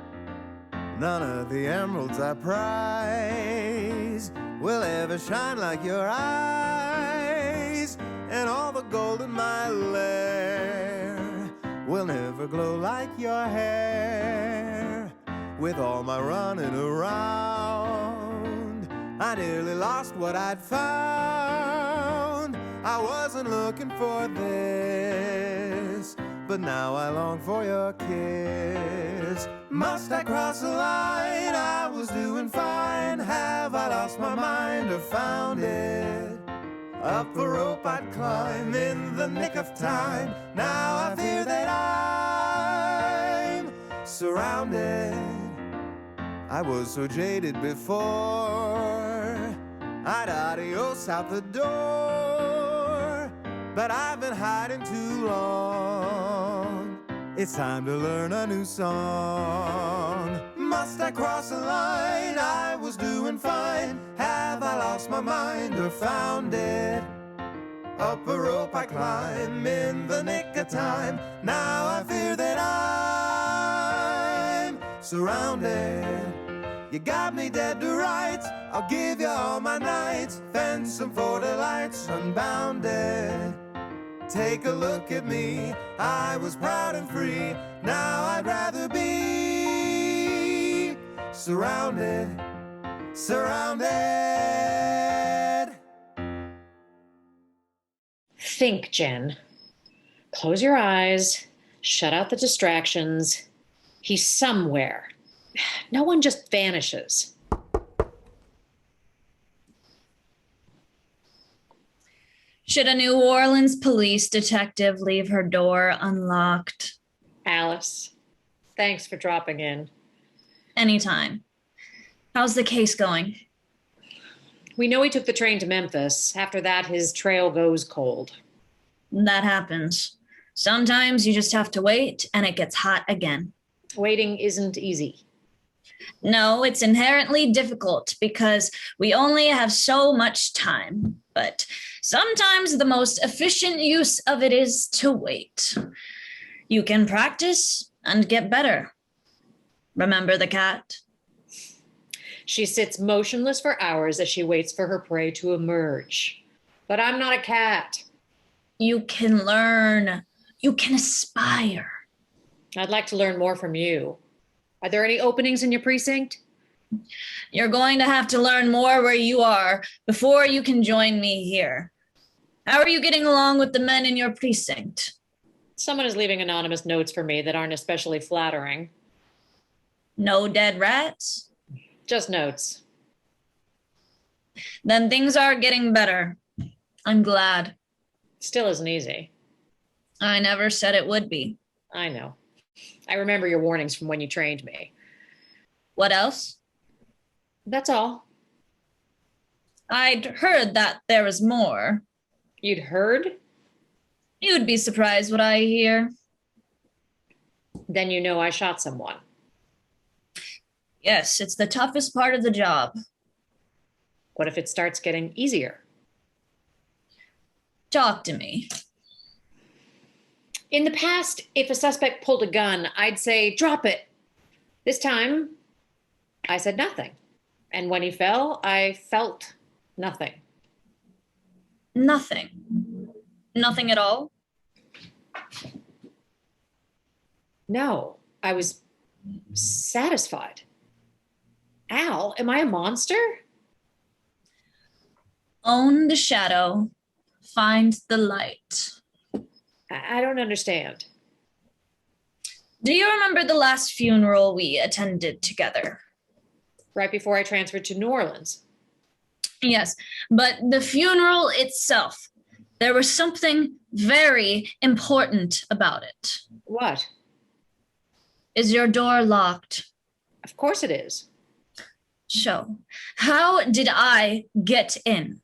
None of the emeralds I prize will ever shine like your eyes, and all the gold in my lair will never glow like your hair. With all my running around, I nearly lost what I'd found. I wasn't looking for this, but now I long for your kiss. Must I cross a line? I was doing fine. Have I lost my mind or found it? Up a rope I'd climb in the nick of time. Now I fear that I'm surrounded. I was so jaded before. I'd adios out the door, but I've been hiding too long. It's time to learn a new song. Must I cross a line? I was doing fine. Have I lost my mind or found it? Up a rope I climb in the nick of time. Now I fear that I'm surrounded. You got me dead to rights. I'll give you all my nights. Fence and for delights unbounded. Take a look at me. I was proud and free. Now I'd rather be surrounded, surrounded. Think, Jen. Close your eyes. Shut out the distractions. He's somewhere. No one just vanishes. Should a New Orleans police detective leave her door unlocked? Alice, thanks for dropping in. Anytime. How's the case going? We know he took the train to Memphis. After that, his trail goes cold. That happens. Sometimes you just have to wait and it gets hot again. Waiting isn't easy. No, it's inherently difficult because we only have so much time. But sometimes the most efficient use of it is to wait. You can practice and get better. Remember the cat? She sits motionless for hours as she waits for her prey to emerge. But I'm not a cat. You can learn. You can aspire. I'd like to learn more from you. Are there any openings in your precinct? You're going to have to learn more where you are before you can join me here. How are you getting along with the men in your precinct? Someone is leaving anonymous notes for me that aren't especially flattering. No dead rats? Just notes. Then things are getting better. I'm glad. Still isn't easy. I never said it would be. I know. I remember your warnings from when you trained me. What else? That's all. I'd heard that there was more. You'd heard? You'd be surprised what I hear. Then you know I shot someone. Yes, it's the toughest part of the job. What if it starts getting easier? Talk to me. In the past, if a suspect pulled a gun, I'd say, drop it. This time, I said nothing. And when he fell, I felt nothing. Nothing. Nothing at all? No, I was satisfied. Al, am I a monster? Own the shadow, find the light. I don't understand. Do you remember the last funeral we attended together? Right before I transferred to New Orleans. Yes, but the funeral itself, there was something very important about it. What? Is your door locked? Of course it is. So, how did I get in?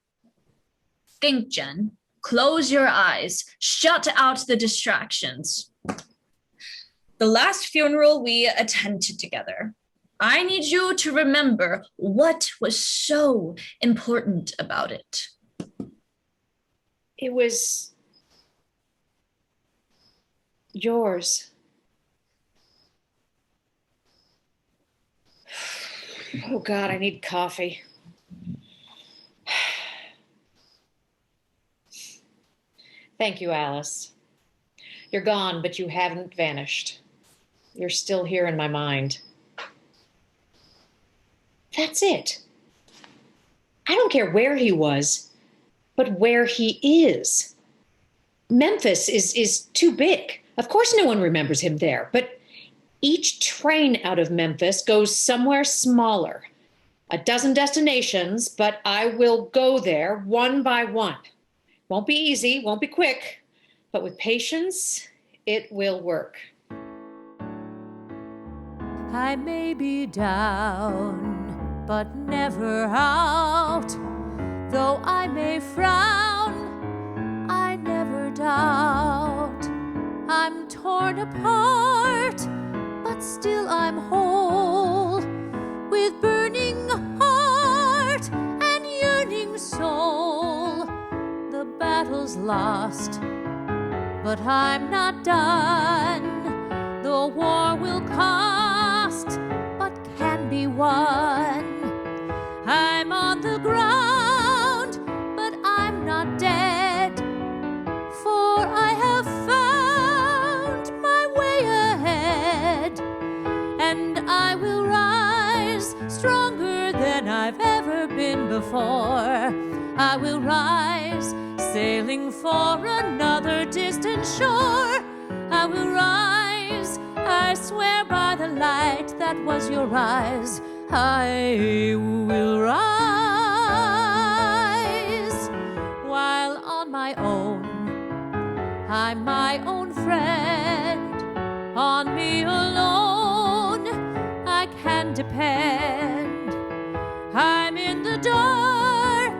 Think, Jen. Close your eyes. Shut out the distractions. The last funeral we attended together. I need you to remember what was so important about it. It was yours. Oh God, I need coffee. Thank you, Alice. You're gone, but you haven't vanished. You're still here in my mind. That's it. I don't care where he was, but where he is. Memphis is too big. Of course no one remembers him there, but each train out of Memphis goes somewhere smaller. A dozen destinations, but I will go there one by one. Won't be easy, won't be quick, but with patience, it will work. I may be down, but never out. Though I may frown, I never doubt. I'm torn apart, but still I'm whole, with burning heart and yearning soul. The battle's lost, but I'm not done. The war will cost, but can be won. I'm on the ground, but I'm not dead, for I have found my way ahead, and I will rise stronger than I've ever been before. I will rise, sailing for another distant shore. I will rise, I swear by the light that was your eyes. I will rise, while on my own, I'm my own friend. On me alone, I can depend. I'm in the dark,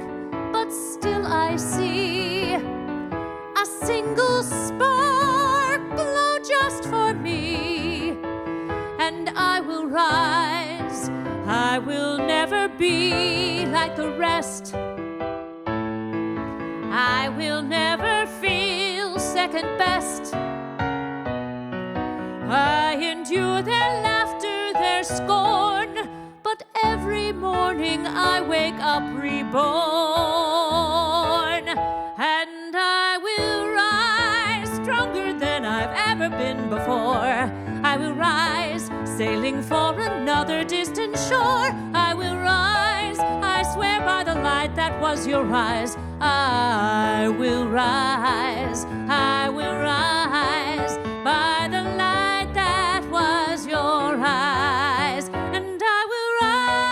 but still I see a single spark glow just for me. And I will rise, I will never be like the rest. I will never feel second best. I endure their laughter, their scorn, but every morning I wake up reborn. And I will rise stronger than I've ever been before. I will rise, sailing for another distant shore. I will rise, I swear by the light that was your eyes. I will rise, I will rise by the light that was your eyes. And I will rise,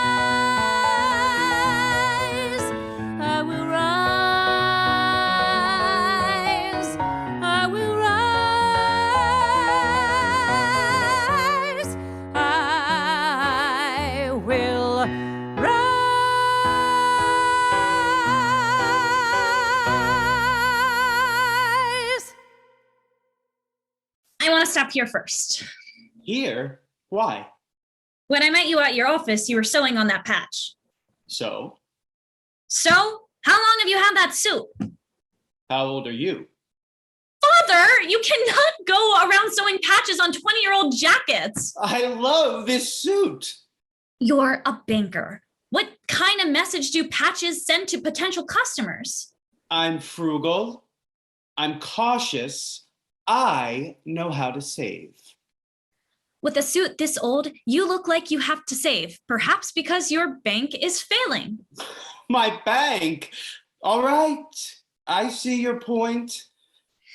I will rise, I will rise, I will rise. I want to stop here first. Here? Why? When I met you at your office, you were sewing on that patch. So? So, how long have you had that suit? How old are you? Father, you cannot go around sewing patches on 20-year-old jackets. I love this suit. You're a banker. What kind of message do patches send to potential customers? I'm frugal. I'm cautious. I know how to save. With a suit this old, you look like you have to save, perhaps because your bank is failing. My bank. All right. I see your point.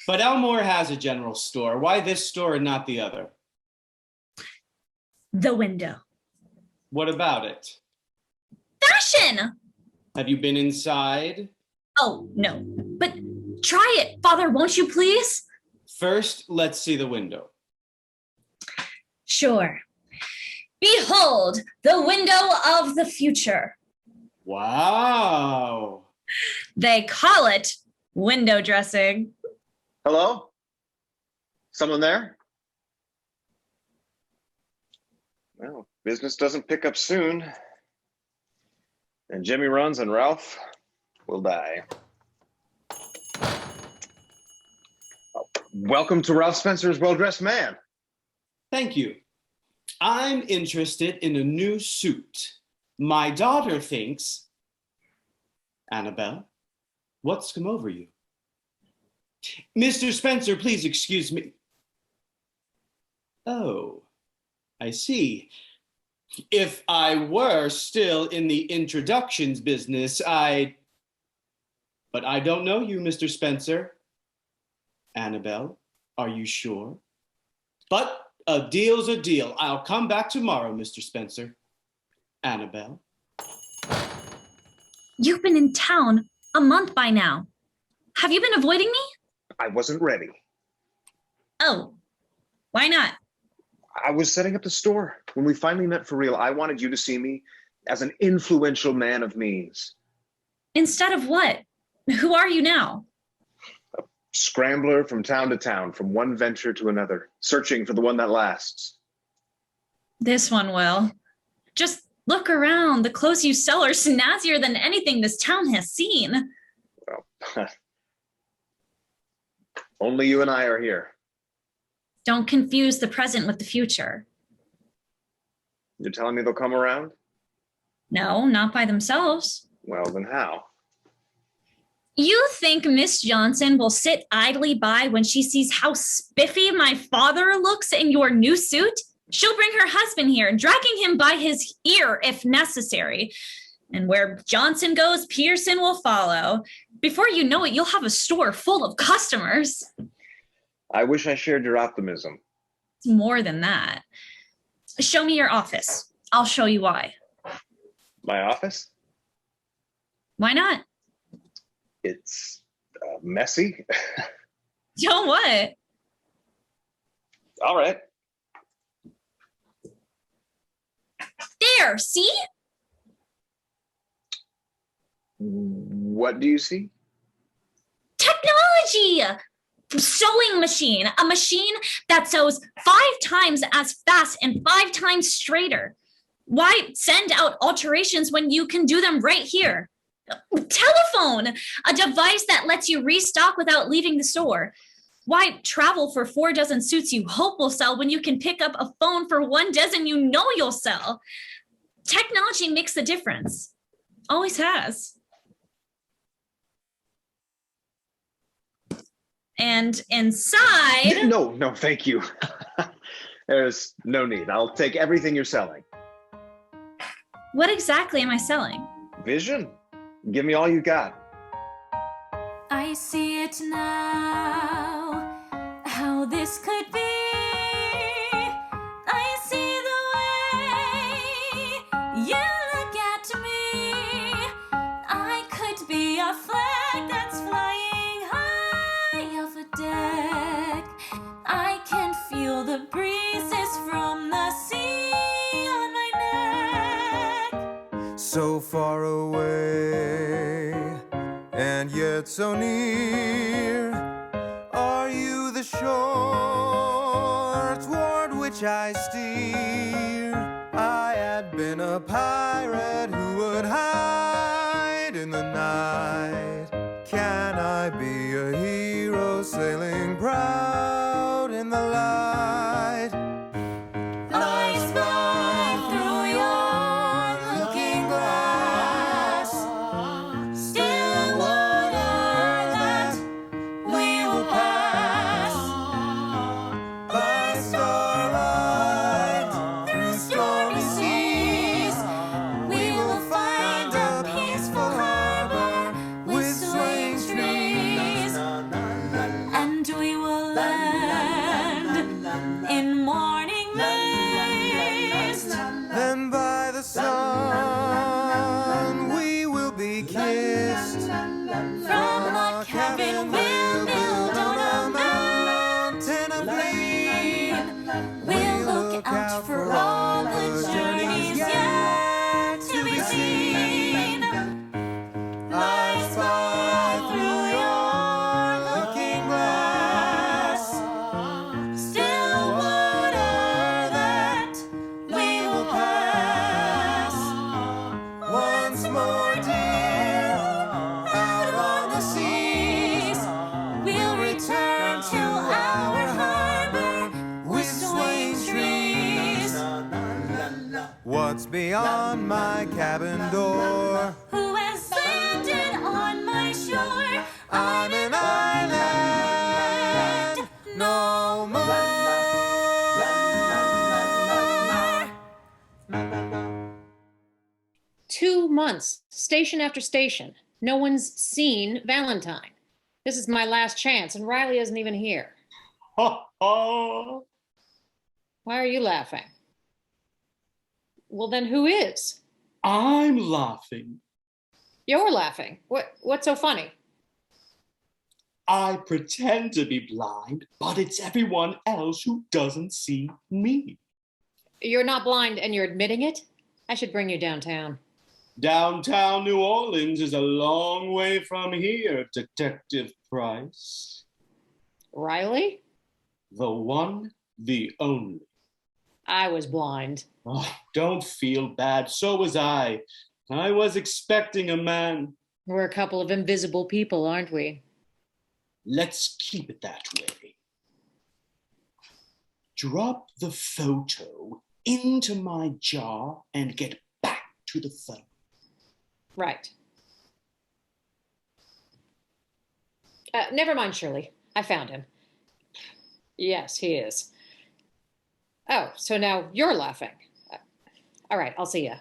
But Elmore has a general store. Why this store and not the other? The window. What about it? Fashion! Have you been inside? Oh, no. But try it, Father, won't you please? First, let's see the window. Sure. Behold, the window of the future. Wow. They call it window dressing. Hello? Someone there? Well, business doesn't pick up soon. And Jimmy runs and Ralph will die. Welcome to Ralph Spencer's Well-Dressed Man. Thank you. I'm interested in a new suit. My daughter thinks... Annabel, what's come over you? Mr. Spencer, please excuse me. Oh, I see. If I were still in the introductions business, But I don't know you, Mr. Spencer. Annabel, are you sure? But a deal's a deal. I'll come back tomorrow, Mr. Spencer. Annabel. You've been in town a month by now. Have you been avoiding me? I wasn't ready. Oh, why not? I was setting up the store. When we finally met for real, I wanted you to see me as an influential man of means. Instead of what? Who are you now? A scrambler from town to town, from one venture to another, searching for the one that lasts. This one will. Just look around. The clothes you sell are snazzier than anything this town has seen. Well, only you and I are here. Don't confuse the present with the future. You're telling me they'll come around? No, not by themselves. Well, then how? You think Miss Johnson will sit idly by when she sees how spiffy my father looks in your new suit? She'll bring her husband here, dragging him by his ear if necessary. And where Johnson goes, Pearson will follow. Before you know it, you'll have a store full of customers. I wish I shared your optimism. It's more than that. Show me your office. I'll show you why. My office? Why not? It's messy. So what? All right. there, see? What do you see? Technology! Sewing machine, a machine that sews 5 times as fast and 5 times straighter. Why send out alterations when you can do them right here? Telephone, a device that lets you restock without leaving the store. Why travel for 4 dozen suits you hope will sell when you can pick up a phone for 1 dozen you know you'll sell? Technology makes the difference. Always has. And inside... No, thank you. There's no need. I'll take everything you're selling. What exactly am I selling? Vision. Give me all you got. I see it now, how this could be. I see the way you look at me. I could be a flag that's flying high off a deck. I can feel the breezes from the sea on my neck. So far away, and yet so near, are you the shore toward which I steer? I had been a pirate who would hide in the night. Can I be a hero sailing proud in the light? I spy through your looking glass, still water that we will pass. By starlight, through stormy seas, we will find a peaceful harbor with swaying trees, and we will land in morning mist. Then by the sun we will be kissed. From a cabin we'll build on a mountain of green. We'll look out for all the journeys yet to be seen. I spy through your looking glass, still water that we will pass. Once more, dear, out on the seas, we'll return to our harbor with swaying trees. What's beyond my cabin door? Who has landed on my shore? I'm an island, no more. 2 months, station after station. No one's seen Valentine. This is my last chance, and Riley isn't even here. Ho, ho. Why are you laughing? Well, then who is? I'm laughing. You're laughing. What's so funny? I pretend to be blind, but it's everyone else who doesn't see me. You're not blind and you're admitting it? I should bring you downtown. Downtown New Orleans is a long way from here, Detective Price. Riley? The one, the only. I was blind. Oh, don't feel bad. So was I. I was expecting a man. We're a couple of invisible people, aren't we? Let's keep it that way. Drop the photo into my jar and get back to the phone. Right. Never mind, Shirley. I found him. Yes, he is. Oh, so now you're laughing. All right, I'll see ya.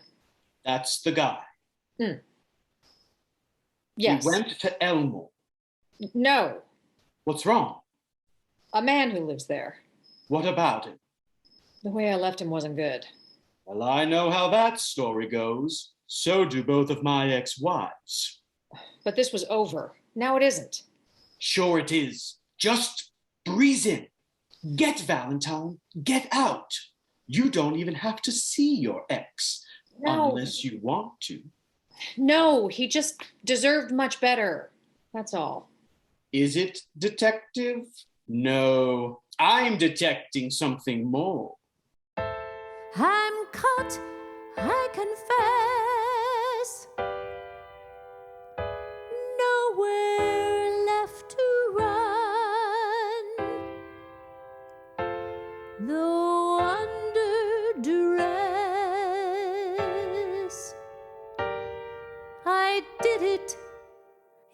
That's the guy. Yes. He went to Elmore. No, What's wrong? a man who lives there. What about him? The way I left him wasn't good. Well, I know how that story goes. So do both of my ex-wives. But this was over. Now it isn't. Sure it is. Just breeze in. Get Valentine. Get out. You don't even have to see your ex. No. Unless you want to. No, he just deserved much better. That's all. Is it, detective? No, I'm detecting something more. I'm caught, I confess. Nowhere left to run. Though under duress, I did it.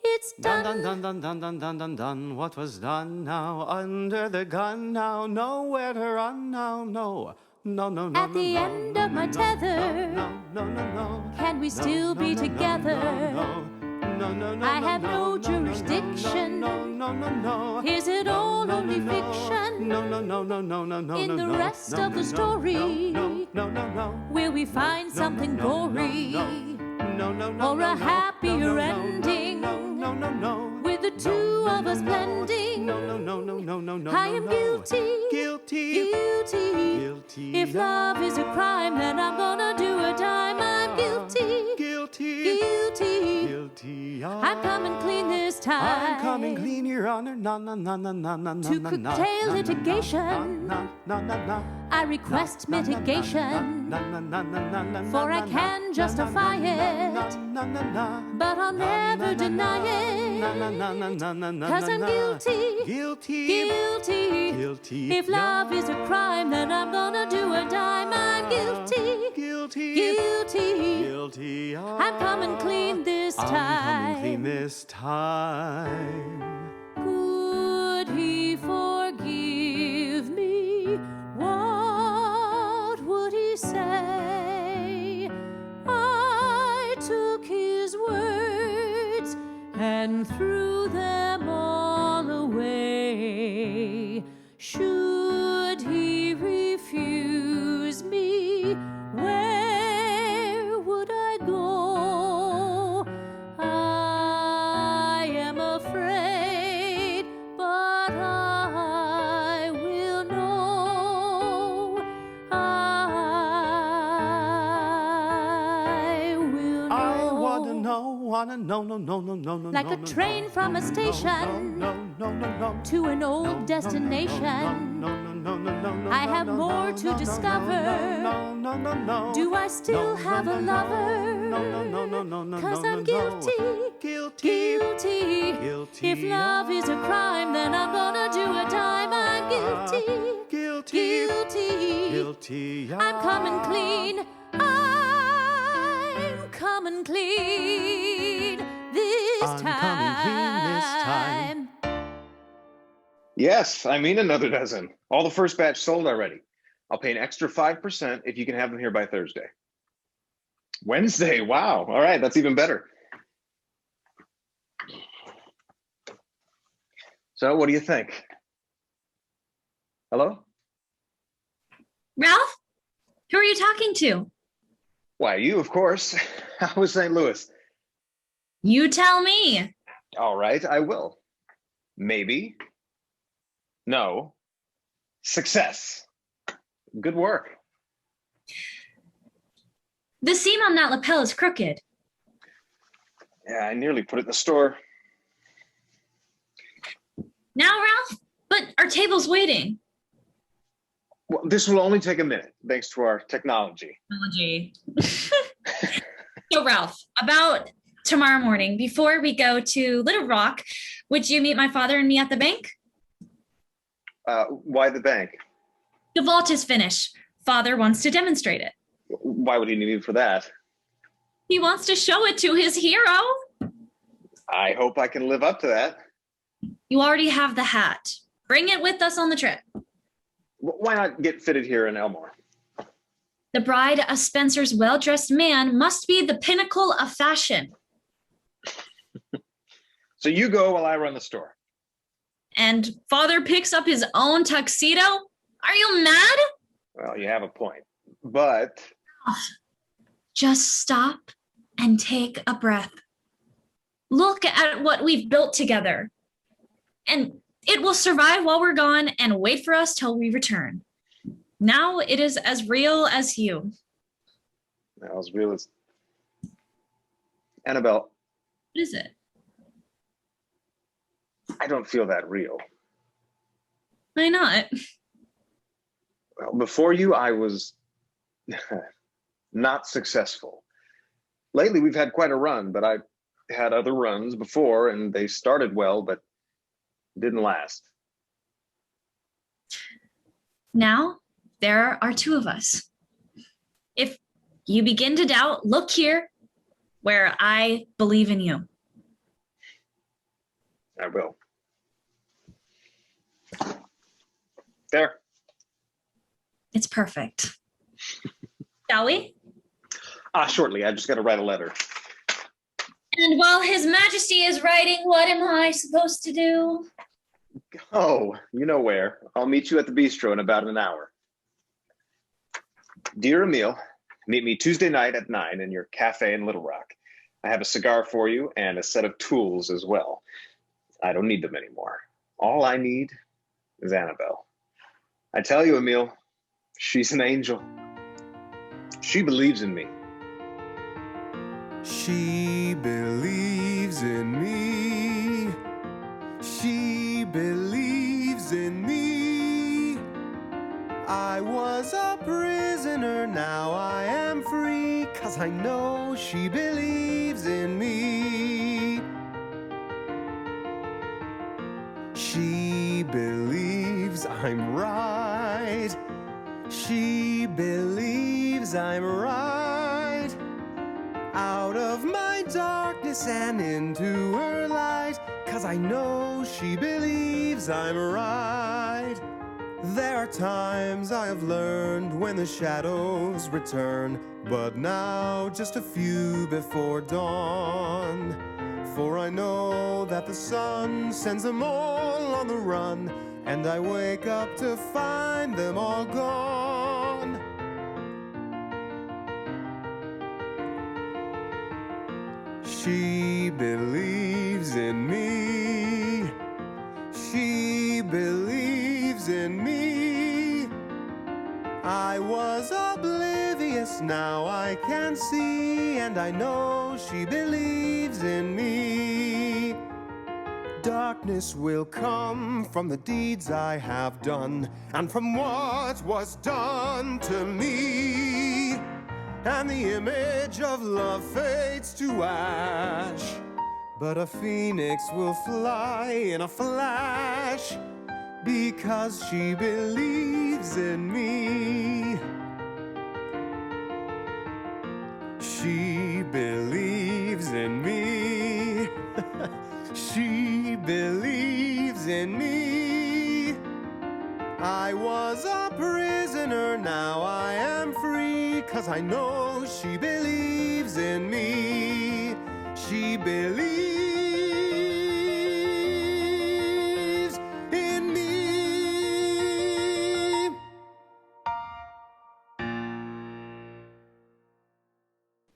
It's done. Done, done, done, done, done, done, done, done. What was done now? Under the gun now. Nowhere to run now. No. No, no, no. At the no, end no, of my no, tether, no, no, no, no. can we still be together? No, no, no, no, I no, have no no, jurisdiction. No, no, no, no. Is it all only no. fiction? No, no, no, no, no, no, no. In the rest of the story, No, no, no, no. will we find something gory? No, no, no. Or a happier ending? No, no, no, no. With the two of us blending? No, no, no, no, no, no, no. I am guilty. Guilty. Guilty. If love is a crime, then I'm gonna do a time. I'm guilty. Guilty. Guilty. I'm coming clean this time. I'm coming clean, Your Honor. Na na na na na na na. To curtail litigation, I request mitigation, for I can justify it, but I'll never deny it, 'cause I'm guilty. Guilty. If love is a crime, then I'm gonna do a dime. I'm guilty. Guilty. I'm coming clean this time. I'm coming clean this time. Could he forgive me? What would he say? I took his words and threw them all away. Should he refuse me? Where would I go? I am afraid, but I will know. I will know. I wanna know, no. Like a train from a station to an old destination. I have more to discover. Do I still have a lover? 'Cause I'm guilty. Guilty. If love is a crime, then I'm gonna do a dime. I'm guilty. Guilty. I'm coming clean. I'm coming clean this time. Yes, I mean another dozen. All the first batch sold already. I'll pay an extra 5% if you can have them here by Thursday. Wednesday, wow. All right, that's even better. So what do you think? Hello? Ralph, who are you talking to? Why, you, of course. How was St. Louis? You tell me. All right, I will. Maybe. No. Success. Good work. The seam on that lapel is crooked. Yeah, I nearly put it in the store. Now, Ralph, but our table's waiting. Well, this will only take a minute, thanks to our technology. So, Ralph, about tomorrow morning, before we go to Little Rock, would you meet my father and me at the bank? Why the bank? The vault is finished. Father wants to demonstrate it. Why would he need me for that? He wants to show it to his hero. I hope I can live up to that. You already have the hat. Bring it with us on the trip. Why not get fitted here in Elmore? The bride of Spencer's well-dressed man must be the pinnacle of fashion. So you go while I run the store. And father picks up his own tuxedo? Are you mad? Well, you have a point. But just stop and take a breath. Look at what we've built together. And it will survive while we're gone and wait for us till we return. Now it is as real as you. As real as Annabel. What is it? I don't feel that real. Why not? Well, before you, I was not successful. Lately, we've had quite a run, but I had other runs before, and they started well, but didn't last. Now, there are two of us. If you begin to doubt, look here, where I believe in you. I will. There. It's perfect. Shall we? Shortly. I just got to write a letter. And while His Majesty is writing, what am I supposed to do? Oh, you know where. I'll meet you at the bistro in about an hour. Dear Emil, meet me Tuesday night at 9 in your cafe in Little Rock. I have a cigar for you and a set of tools as well. I don't need them anymore. All I need is Annabel. I tell you, Emil, she's an angel. She believes in me. She believes in me. She believes in me. I was a prisoner, now I am free, 'cause I know she believes in me. She believes I'm right. She believes I'm right. Out of my darkness and into her light, 'cause I know she believes I'm right. There are times I have learned when the shadows return, but now just a few before dawn. For I know that the sun sends them all on the run, and I wake up to find them all gone. She believes in me. She believes in me. I was oblivious, now I can see, and I know she believes in me. Darkness will come from the deeds I have done, and from what was done to me. And the image of love fades to ash, but a phoenix will fly in a flash, because she believes in me. She believes in me. She believes in me. I was a prisoner, now I am free, 'cause I know she believes in me. She believes in me.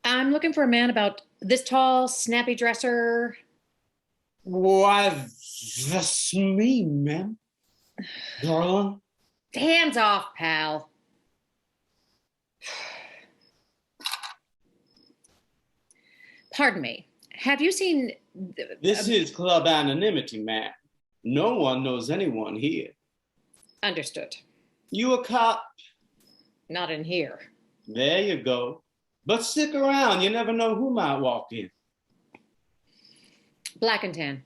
I'm looking for a man about this tall, snappy dresser. Why, that's me, ma'am. Darling. Hands off, pal. Pardon me. Have you seen... This is club anonymity, ma'am. No one knows anyone here. Understood. You a cop? Not in here. There you go. But stick around. You never know who might walk in. Black and tan.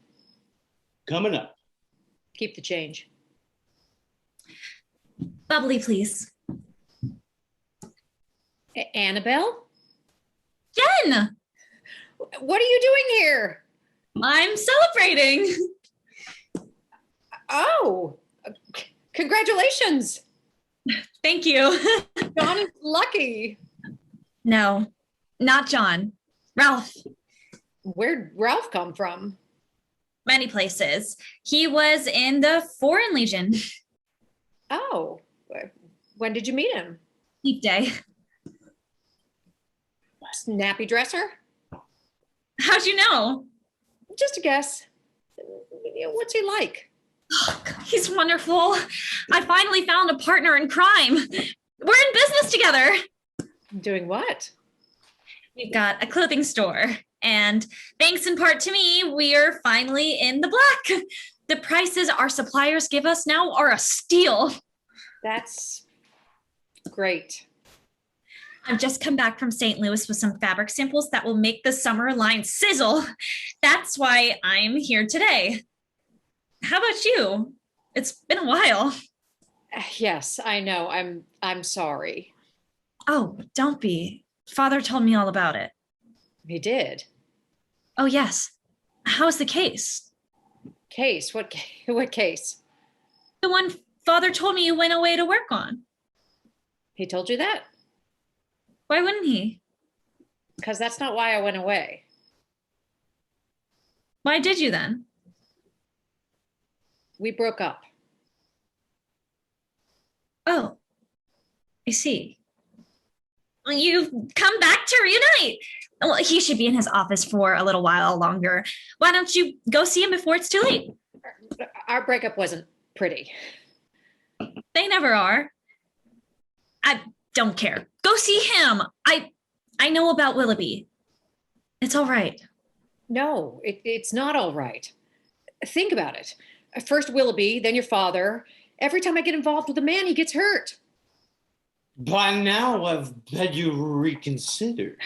Coming up. Keep the change. Bubbly, please. Annabel? Jen! What are you doing here? I'm celebrating. Oh, congratulations. Thank you. John is lucky. No, not John. Ralph. Where'd Ralph come from? Many places. He was in the Foreign Legion. Oh, when did you meet him? Leap day. Snappy dresser? How'd you know? Just a guess. What's he like? He's wonderful. I finally found a partner in crime. We're in business together. Doing what? We've got a clothing store. And thanks in part to me, we're finally in the black. The prices our suppliers give us now are a steal. That's great. I've just come back from St. Louis with some fabric samples that will make the summer line sizzle. That's why I'm here today. How about you? It's been a while. Yes, I know. I'm sorry. Oh, don't be. Father told me all about it. He did. Oh, yes. How's the case? Case? What case? The one Father told me you went away to work on. He told you that? Why wouldn't he? Because that's not why I went away. Why did you then? We broke up. Oh, I see. Well, you've come back to reunite. Well, he should be in his office for a little while longer. Why don't you go see him before it's too late? Our breakup wasn't pretty. They never are. I don't care. Go see him. I know about Willoughby. It's all right. No, it's not all right. Think about it. First Willoughby, then your father. Every time I get involved with a man, he gets hurt. By now, I've bet you reconsidered.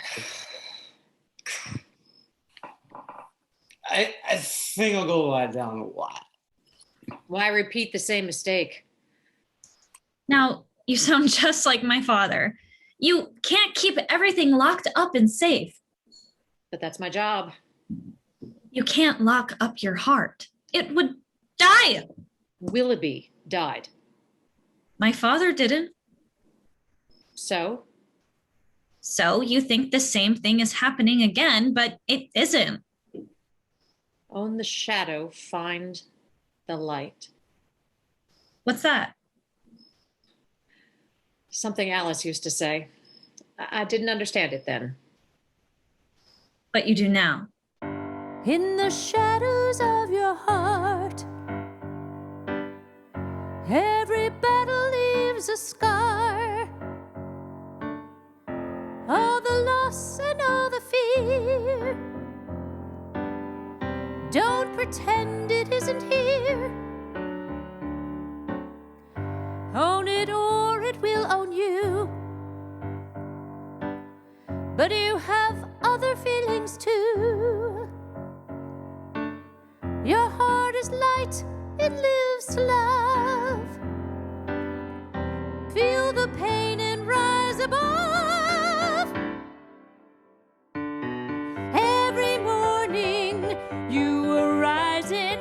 I think I'll go lie down a while. Why repeat the same mistake? Now, you sound just like my father. You can't keep everything locked up and safe. But that's my job. You can't lock up your heart. It would die. Willoughby died. My father didn't. So? So you think the same thing is happening again, but it isn't. Own the shadow, find the light. What's that? Something Alice used to say. I didn't understand it then. But you do now. In the shadows of your heart, every battle leaves a scar. All the loss and all the fear. Don't pretend it isn't here. Own it or it will own you. But you have other feelings too. Your heart is light, it lives to love. Feel the pain and rise above. Every morning you arise in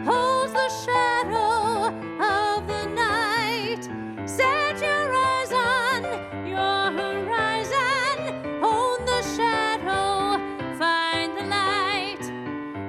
holds the shadow of the night. Set your eyes on your horizon. Own the shadow, find the light.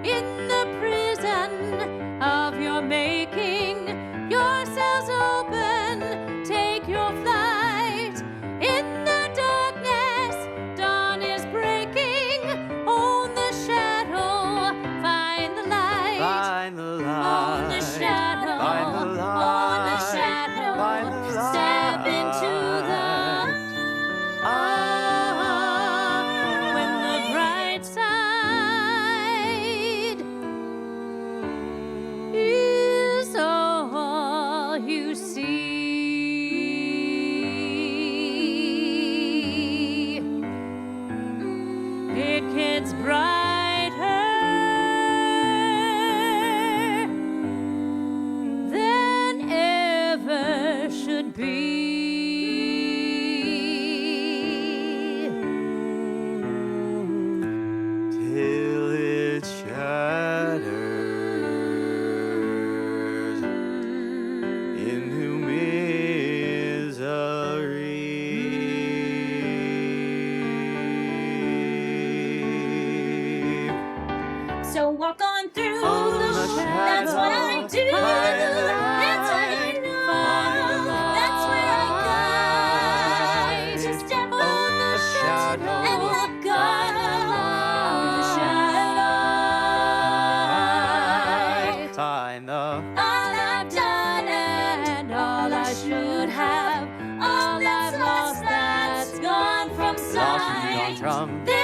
In the prison of your making, your cells open, take your flight. In the darkness, dawn is breaking. Own the shadow, find the light. Find the light. Own the shadow, Find the light. own the shadow. Find the light. Step into the when the bright side is all you see. It gets brighter than ever should be. Till it shatters into misery. So walk on through. On the That's what I do. find the That's what I light. know. Find the That's where I light. go. To step On the shadow. and let go of the shadow. Find the All I've done and all I should have, all that's lost that's gone from lost and gone sight. from There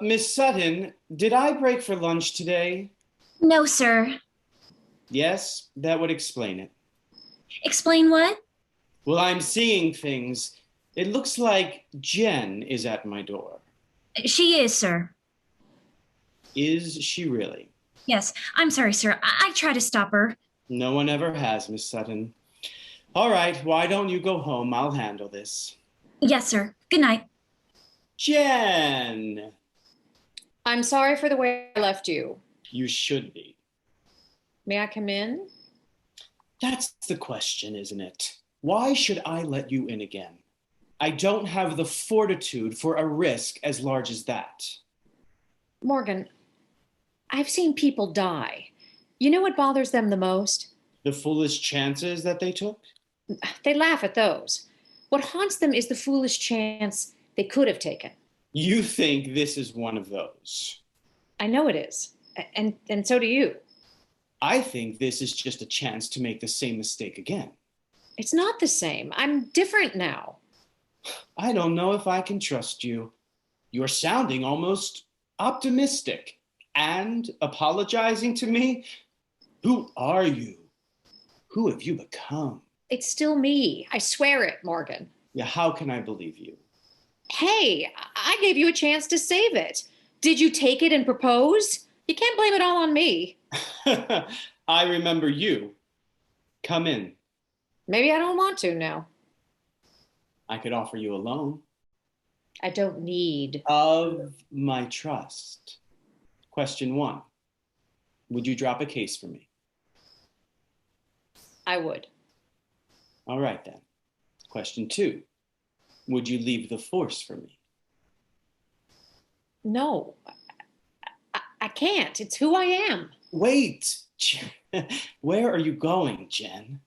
Miss Sutton, did I break for lunch today? No, sir. Yes, that would explain it. Explain what? Well, I'm seeing things. It looks like Jen is at my door. She is, sir. Is she really? Yes, I'm sorry, sir. I try to stop her. No one ever has, Miss Sutton. All right, why don't you go home? I'll handle this. Yes, sir. Good night. Jen! I'm sorry for the way I left you. You should be. May I come in? That's the question, isn't it? Why should I let you in again? I don't have the fortitude for a risk as large as that. Morgan, I've seen people die. You know what bothers them the most? The foolish chances that they took? They laugh at those. What haunts them is the foolish chance they could have taken. You think this is one of those. I know it is. And so do you. I think this is just a chance to make the same mistake again. It's not the same. I'm different now. I don't know if I can trust you. You're sounding almost optimistic and apologizing to me. Who are you? Who have you become? It's still me. I swear it, Morgan. Yeah, how can I believe you? Hey, I gave you a chance to save it. Did you take it and propose? You can't blame it all on me. I remember you. Come in. Maybe I don't want to now. I could offer you a loan. I don't need. Of my trust. Question 1. Would you drop a case for me? I would. All right then. Question 2. Would you leave the force for me? No. I can't. It's who I am. Wait. Where are you going, Jen?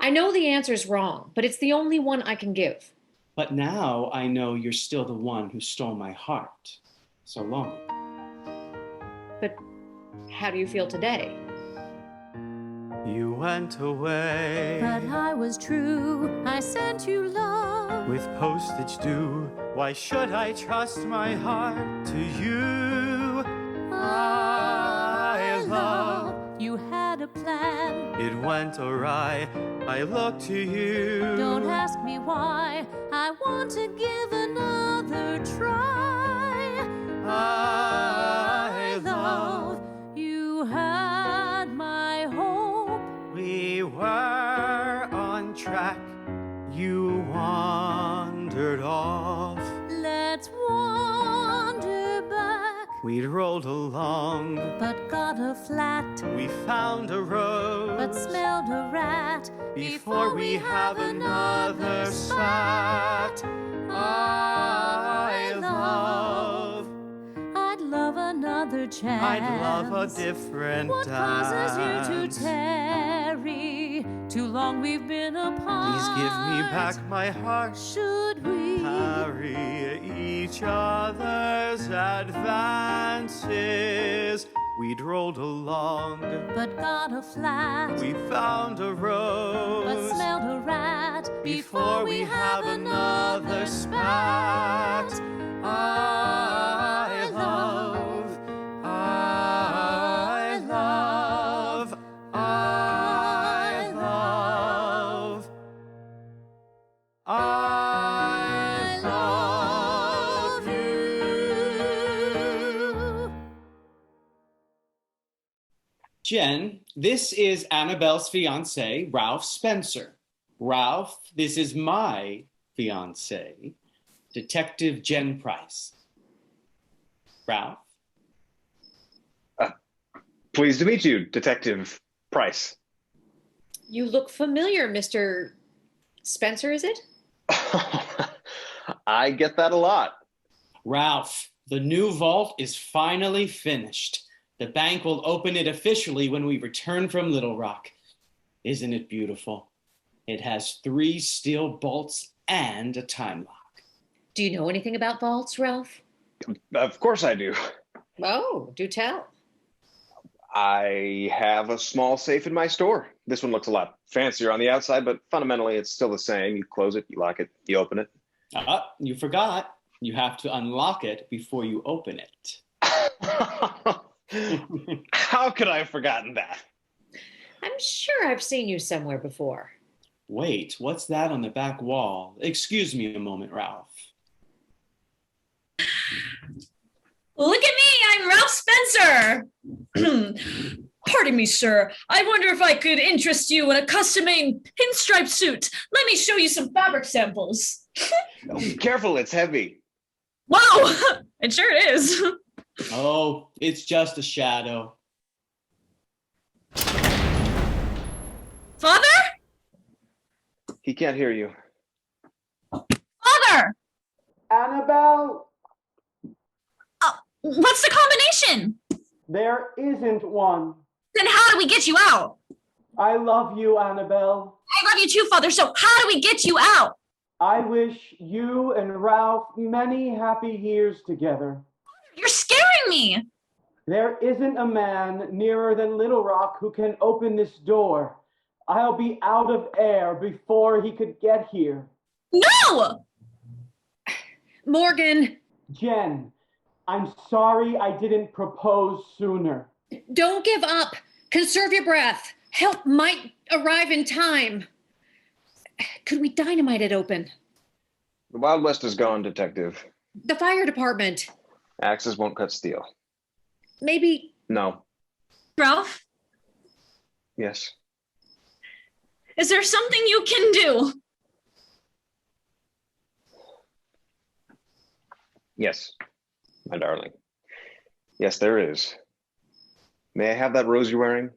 I know the answer's wrong, but it's the only one I can give. But now I know you're still the one who stole my heart so long. But how do you feel today? You went away But I was true. I sent you love. with postage due. Why should I trust my heart to you? I love. You had a plan. It went awry. I look to you. Don't ask me why. I want to give another try. I love. You had my hope. We were on track. You wandered off. Let's wander back. We'd rolled along. But got a flat. We found a road. But smelled a rat. Before we have another spat. I love. I'd love another chance. I'd love a different What causes you to dance. tarry? Too long we've been apart. Please give me back my heart. Should we? Carry each other's advances. We'd rolled along. But got a flat. We found a rose. But smelled a rat. Before we have another spat. I love. I love. I love. I love you. Jen, this is Annabelle's fiance, Ralph Spencer. Ralph, this is my fiance, Detective Jen Price. Ralph? Pleased to meet you, Detective Price. You look familiar, Mr. Spencer, is it? I get that a lot. Ralph, the new vault is finally finished. The bank will open it officially when we return from Little Rock. Isn't it beautiful? It has 3 steel bolts and a time lock. Do you know anything about vaults, Ralph? Of course I do. Oh, do tell. I have a small safe in my store. This one looks a lot fancier on the outside, but fundamentally it's still the same. You close it, you lock it, you open it. You forgot. You have to unlock it before you open it. How could I have forgotten that? I'm sure I've seen you somewhere before. Wait, what's that on the back wall? Excuse me a moment, Ralph. Look at me, I'm Ralph Spencer. Pardon me, sir. I wonder if I could interest you in a custom-made pinstripe suit. Let me show you some fabric samples. Oh, careful, it's heavy. Whoa, it sure is. Oh, it's just a shadow. Father? He can't hear you. Father! Annabel, What's the combination? there isn't one. Then how do we get you out? I love you, Annabel. I love you too, Father, so how do we get you out? I wish you and Ralph many happy years together. You're scaring me. There isn't a man nearer than Little Rock who can open this door. I'll be out of air before he could get here. No! Morgan, Jen, I'm sorry I didn't propose sooner. don't give up. Conserve your breath. Help might arrive in time. Could we dynamite it open? The Wild West is gone, Detective. The fire department. Axes won't cut steel. Maybe. No. Ralph, Yes. is there something you can do? Yes, my darling. Yes, there is. May I have that rose you're wearing?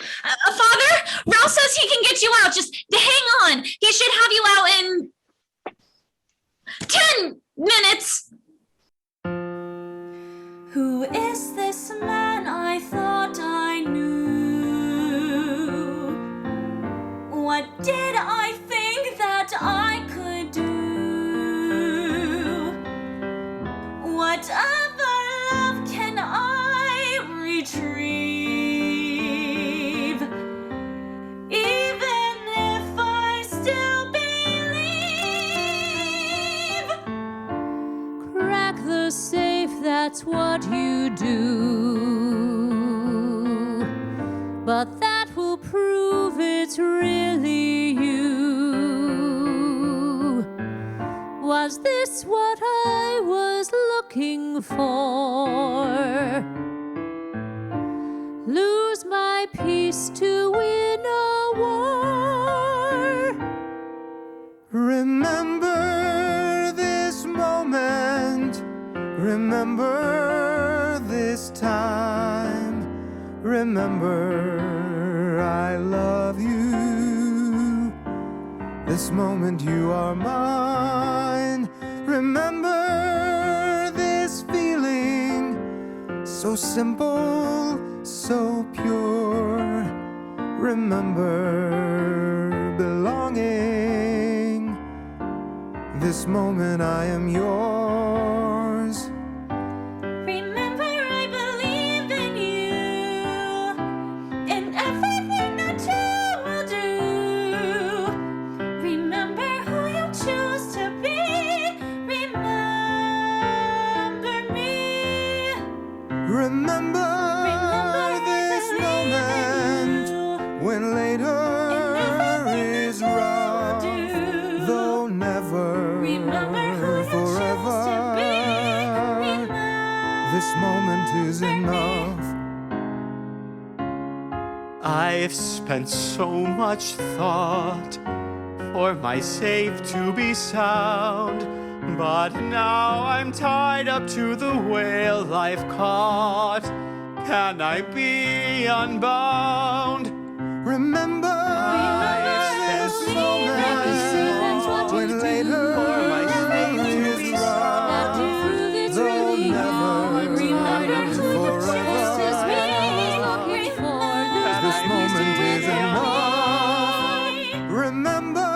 Father, Ralph says he can get you out. Just hang on. He should have you out in 10 minutes. Who is this man I thought I knew? What did I think that I could do? What other love can I retrieve? Even if I still believe. Crack the safe, that's what you do. But that will prove it's really you. Was this what I was looking for? Lose my peace to win a war. Remember this moment. Remember this time. Remember I love you. This moment you are mine. Remember this feeling. So simple, so pure. Remember belonging. This moment I am yours. Remember I believe in you, in everything that you will do. Remember who you choose to be. Remember me. Remember this moment when later is rough, though never forever. This moment is enough. I've spent so much thought for my safe to be sound, but now I'm tied up to the whale I've caught. Can I be unbound? Remember this moment when later my safe is round, though never forever. This moment is enough. Remember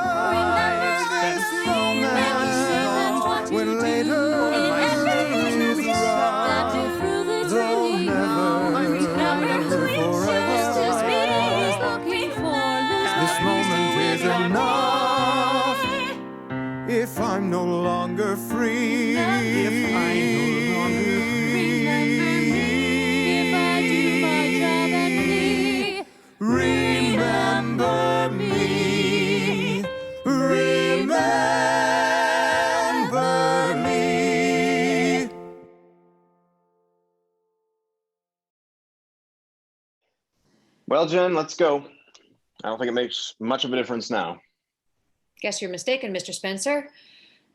this moment when later my safe is round, though never forever. This if I'm no longer free. If I'm no longer Remember me if I do my job and plea. Remember me. Remember me. Well, Jen, let's go. I don't think it makes much of a difference now. Guess you're mistaken, Mr. Spencer.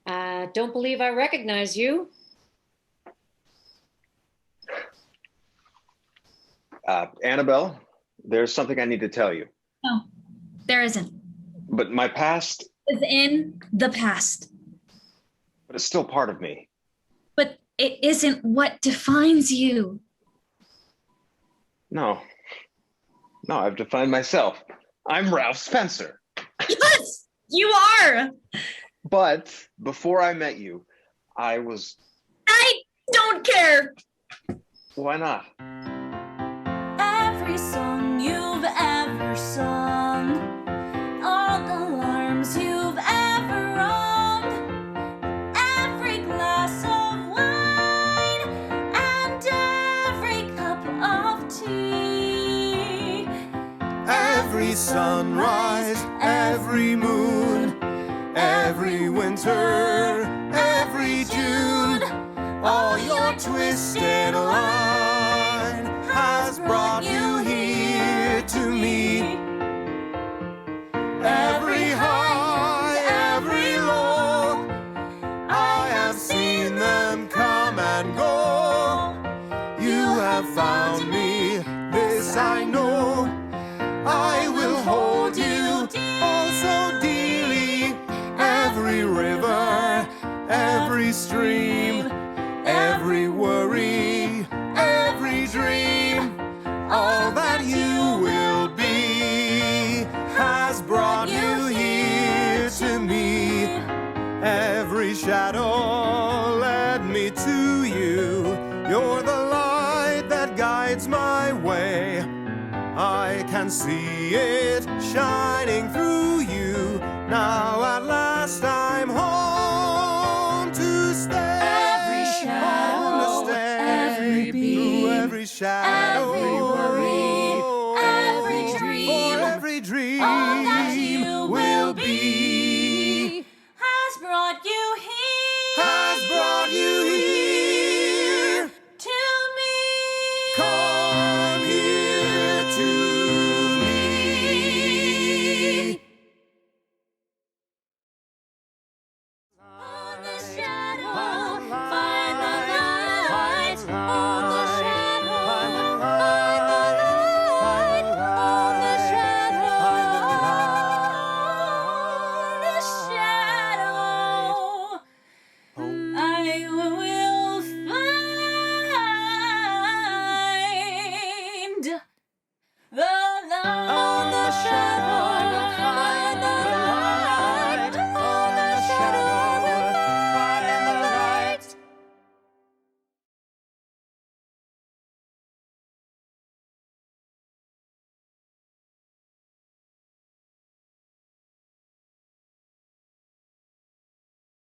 Don't believe I recognize you. Annabel, there's something I need to tell you. No, there isn't. But my past, It's in the past. but it's still part of me. But it isn't what defines you. No, I've defined myself. I'm Ralph Spencer. Yes, you are. But before I met you, I was... I don't care. Why not? Every song you've ever sung, all the alarms you've ever rung, every glass of wine and every cup of tea, Every sunrise, every moon, every winter, every June, all your twisted line has brought you here to me. Every high, every low, I have seen them come and go. You have found me, this I know. I will hold you oh so dearly. Every river, every stream, every worry, every dream, all that you will be has brought you here to me. Every shadow led me to you. You're the light that guides my way. I can see it shining through you. Now at last I'm home to stay. Every shadow, Home to stay. every beam, Through every shadow.